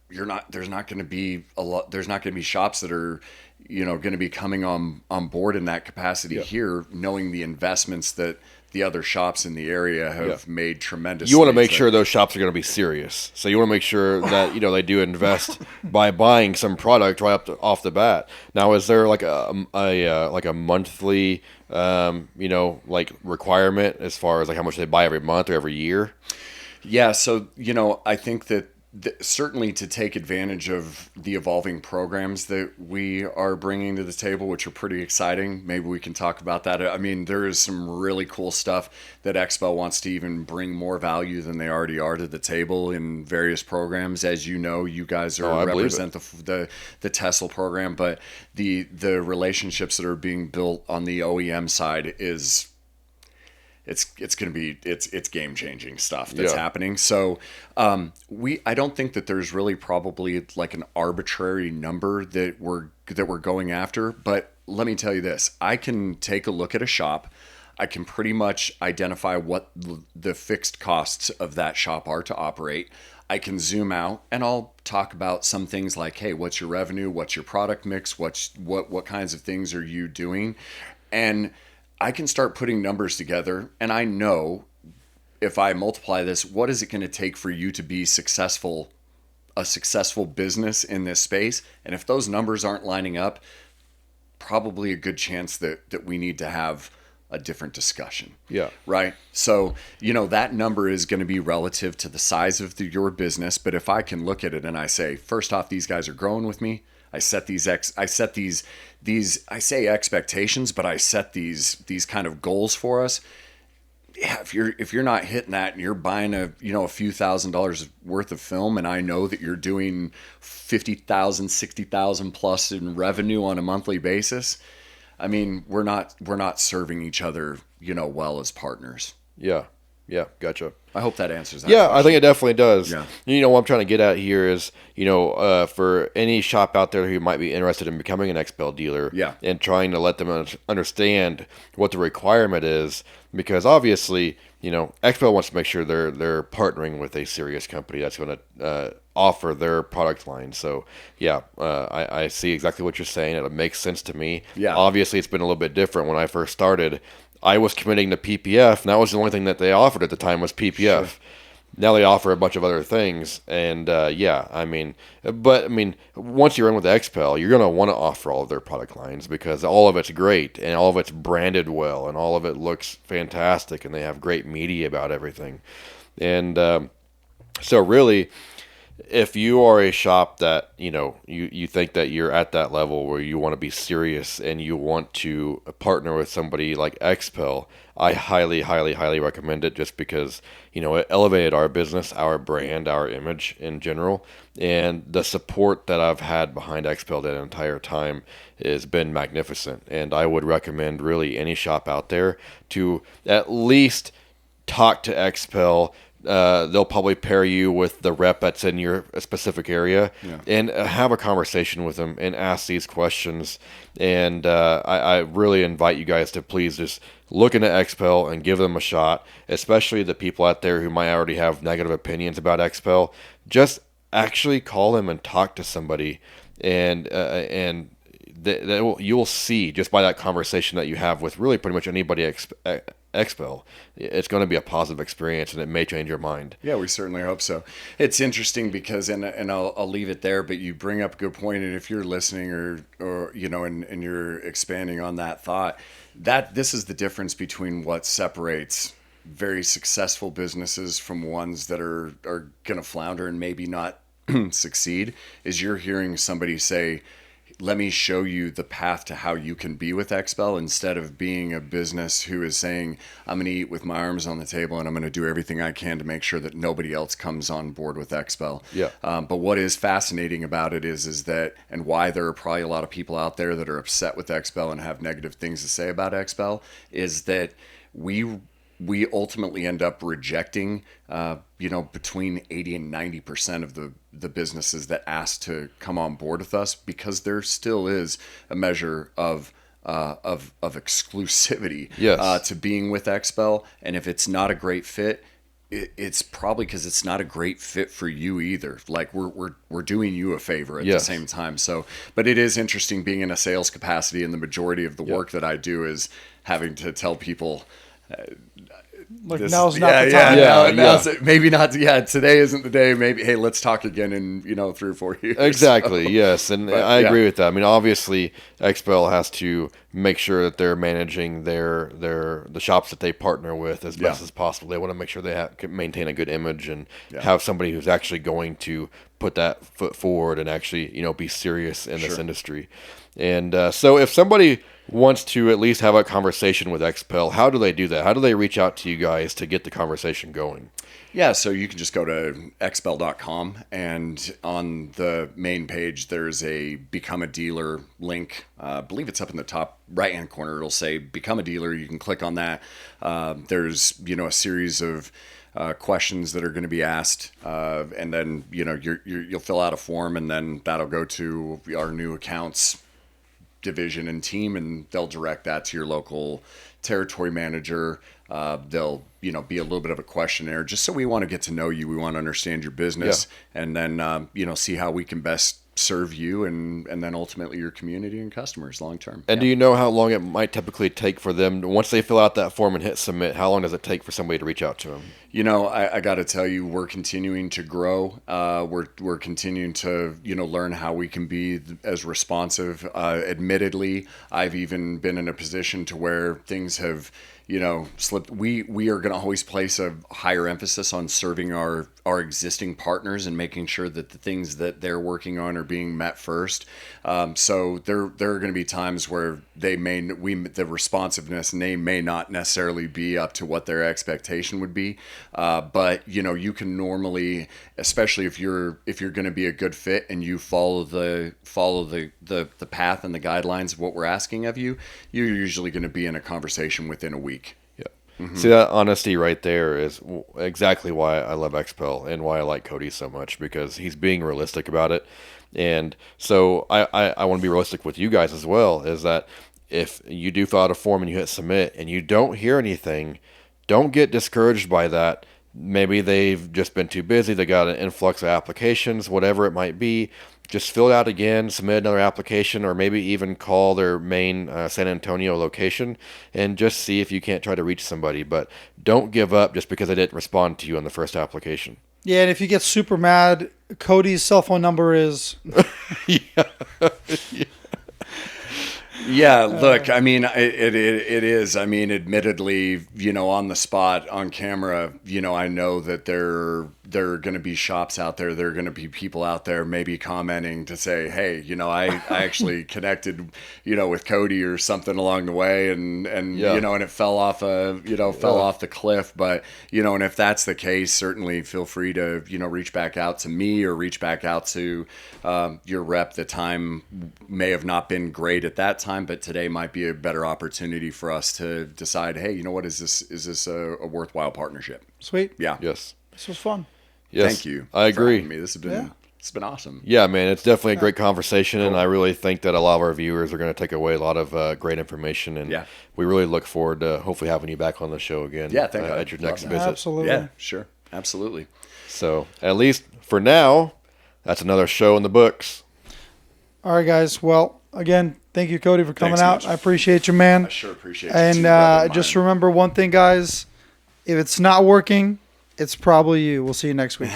Speaker 3: there's not going to be a lot. There's not going to be shops that are going to be coming on board in that capacity here, knowing the investments that the other shops in the area have made tremendous.
Speaker 1: You want to make sure those shops are going to be serious. So you want to make sure that they do invest by buying some product right off the bat. Now, is there like a monthly like requirement as far as like how much they buy every month or every year?
Speaker 3: Yeah, so I think that certainly to take advantage of the evolving programs that we are bringing to the table, which are pretty exciting. Maybe we can talk about that. I mean, there is some really cool stuff that XPEL wants to even bring more value than they already are to the table in various programs. As you know, you guys represent the Tesla program, but the relationships that are being built on the OEM side is it's going to be it's game changing stuff that's happening. So I don't think that there's really probably like an arbitrary number that we're going after. But let me tell you this: I can take a look at a shop. I can pretty much identify what the fixed costs of that shop are to operate. I can zoom out and I'll talk about some things like, hey, what's your revenue? What's your product mix? What kinds of things are you doing? And I can start putting numbers together, and I know if I multiply this, what is it going to take for you to be a successful business in this space? And if those numbers aren't lining up, probably a good chance that we need to have a different discussion.
Speaker 1: Yeah.
Speaker 3: Right. So, that number is going to be relative to the size of your business. But if I can look at it and I say, first off, these guys are growing with me. I set these I say expectations, but I set these kind of goals for us. Yeah, if you're not hitting that and you're buying a few $1,000s worth of film, and I know that you're doing 50,000, 60,000 plus in revenue on a monthly basis, I mean, we're not serving each other, well as partners.
Speaker 1: Yeah. Yeah, gotcha.
Speaker 3: I hope that answers that.
Speaker 1: Yeah,
Speaker 3: question.
Speaker 1: I think it definitely does.
Speaker 3: Yeah.
Speaker 1: What I'm trying to get at here is, for any shop out there who might be interested in becoming an XPEL dealer, and trying to let them understand what the requirement is, because obviously, XPEL wants to make sure they're partnering with a serious company that's going to offer their product line. So, I see exactly what you're saying. It makes sense to me.
Speaker 3: Yeah.
Speaker 1: Obviously, it's been a little bit different. When I first started, I was committing to PPF, and that was the only thing that they offered at the time was PPF. Sure. Now they offer a bunch of other things, and once you're in with XPEL, you're going to want to offer all of their product lines because all of it's great, and all of it's branded well, and all of it looks fantastic, and they have great media about everything. And so really, if you are a shop that, you think that you're at that level where you want to be serious and you want to partner with somebody like XPEL, I highly, highly, highly recommend it just because, it elevated our business, our brand, our image in general. And the support that I've had behind XPEL that entire time has been magnificent. And I would recommend really any shop out there to at least talk to XPEL. They'll probably pair you with the rep that's in your specific area and have a conversation with them and ask these questions. And I really invite you guys to please just look into XPEL and give them a shot, especially the people out there who might already have negative opinions about XPEL. Just actually call them and talk to somebody, and you will see just by that conversation that you have with really pretty much anybody XPEL, it's going to be a positive experience, and it may change your mind.
Speaker 3: Yeah, we certainly hope so. It's interesting because, and I'll leave it there, but you bring up a good point, and if you're listening or and you're expanding on that thought, that this is the difference between what separates very successful businesses from ones that are going to flounder and maybe not succeed, is you're hearing somebody say, let me show you the path to how you can be with XPEL, instead of being a business who is saying, I'm going to eat with my arms on the table and I'm going to do everything I can to make sure that nobody else comes on board with XPEL.
Speaker 1: Yeah.
Speaker 3: But what is fascinating about it is that, and why there are probably a lot of people out there that are upset with XPEL and have negative things to say about XPEL, is that we ultimately end up rejecting, between 80 and 90% of the businesses that ask to come on board with us, because there still is a measure of exclusivity to being with XPEL. And if it's not a great fit, it's probably because it's not a great fit for you either. Like we're doing you a favor at the same time. So, but it is interesting being in a sales capacity, and the majority of the work that I do is having to tell people,
Speaker 2: now's not the time.
Speaker 3: Maybe not. Yeah, today isn't the day. Maybe, hey, let's talk again in 3 or 4 years.
Speaker 1: Exactly. So, yes, and I agree with that. I mean, obviously, XPEL has to make sure that they're managing the shops that they partner with as best as possible. They want to make sure they can maintain a good image and have somebody who's actually going to put that foot forward and actually be serious in this industry. And so if somebody wants to at least have a conversation with XPEL, how do they do that? How do they reach out to you guys to get the conversation going?
Speaker 3: Yeah, so you can just go to xpel.com, and on the main page, there's a Become a Dealer link. I believe it's up in the top right-hand corner. It'll say Become a Dealer. You can click on that. There's, a series of questions that are going to be asked, and then, you'll fill out a form, and then that'll go to our new accounts division and team, and they'll direct that to your local territory manager. They'll be a little bit of a questionnaire, just so we want to get to know you. We want to understand your business, and then see how we can best serve you and then ultimately your community and customers long term.
Speaker 1: And do you know how long it might typically take for them, once they fill out that form and hit submit, how long does it take for somebody to reach out to them?
Speaker 3: I got to tell you, we're continuing to grow. We're continuing to learn how we can be as responsive. Admittedly, I've even been in a position to where things have slipped. We are going to always place a higher emphasis on serving our existing partners and making sure that the things that they're working on are being met first. So there are going to be times where the responsiveness may not necessarily be up to what their expectation would be. But you can normally, especially if you're going to be a good fit and you follow the path and the guidelines of what we're asking of you, you're usually going to be in a conversation within a week.
Speaker 1: Mm-hmm. See, that honesty right there is exactly why I love XPEL and why I like Cody so much, because he's being realistic about it. And so I want to be realistic with you guys as well, is that if you do fill out a form and you hit submit and you don't hear anything, don't get discouraged by that. Maybe they've just been too busy. They got an influx of applications, whatever it might be. Just fill it out again, submit another application, or maybe even call their main San Antonio location and just see if you can't try to reach somebody. But don't give up just because they didn't respond to you on the first application.
Speaker 2: Yeah, and if you get super mad, Cody's cell phone number is...
Speaker 3: Yeah, look, I mean, it is. I mean, admittedly, on the spot, on camera, I know that there are going to be shops out there. There are going to be people out there maybe commenting to say, hey, I actually connected, with Cody or something along the way, and it fell off off the cliff. But, and if that's the case, certainly feel free to, reach back out to me or reach back out to your rep. The time may have not been great at that time, but today might be a better opportunity for us to decide, hey, what is this a worthwhile partnership?
Speaker 2: Sweet.
Speaker 3: Yeah.
Speaker 1: Yes.
Speaker 2: This was fun.
Speaker 1: Yes.
Speaker 3: Thank you.
Speaker 1: I agree.
Speaker 3: This has been it's been awesome.
Speaker 1: Yeah, man, it's definitely a great conversation, and I really think that a lot of our viewers are going to take away a lot of great information, and we really look forward to hopefully having you back on the show again.
Speaker 3: Yeah, thank you.
Speaker 1: At your next visit.
Speaker 2: Absolutely.
Speaker 3: Yeah, sure. Absolutely.
Speaker 1: So, at least for now, that's another show in the books.
Speaker 2: All right, guys. Well, again, thank you, Cody, for coming
Speaker 3: Thanks,
Speaker 2: out.
Speaker 3: Mitch.
Speaker 2: I appreciate you, man.
Speaker 3: I sure appreciate it.
Speaker 2: And just remember one thing, guys. If it's not working, it's probably you. We'll see you next week.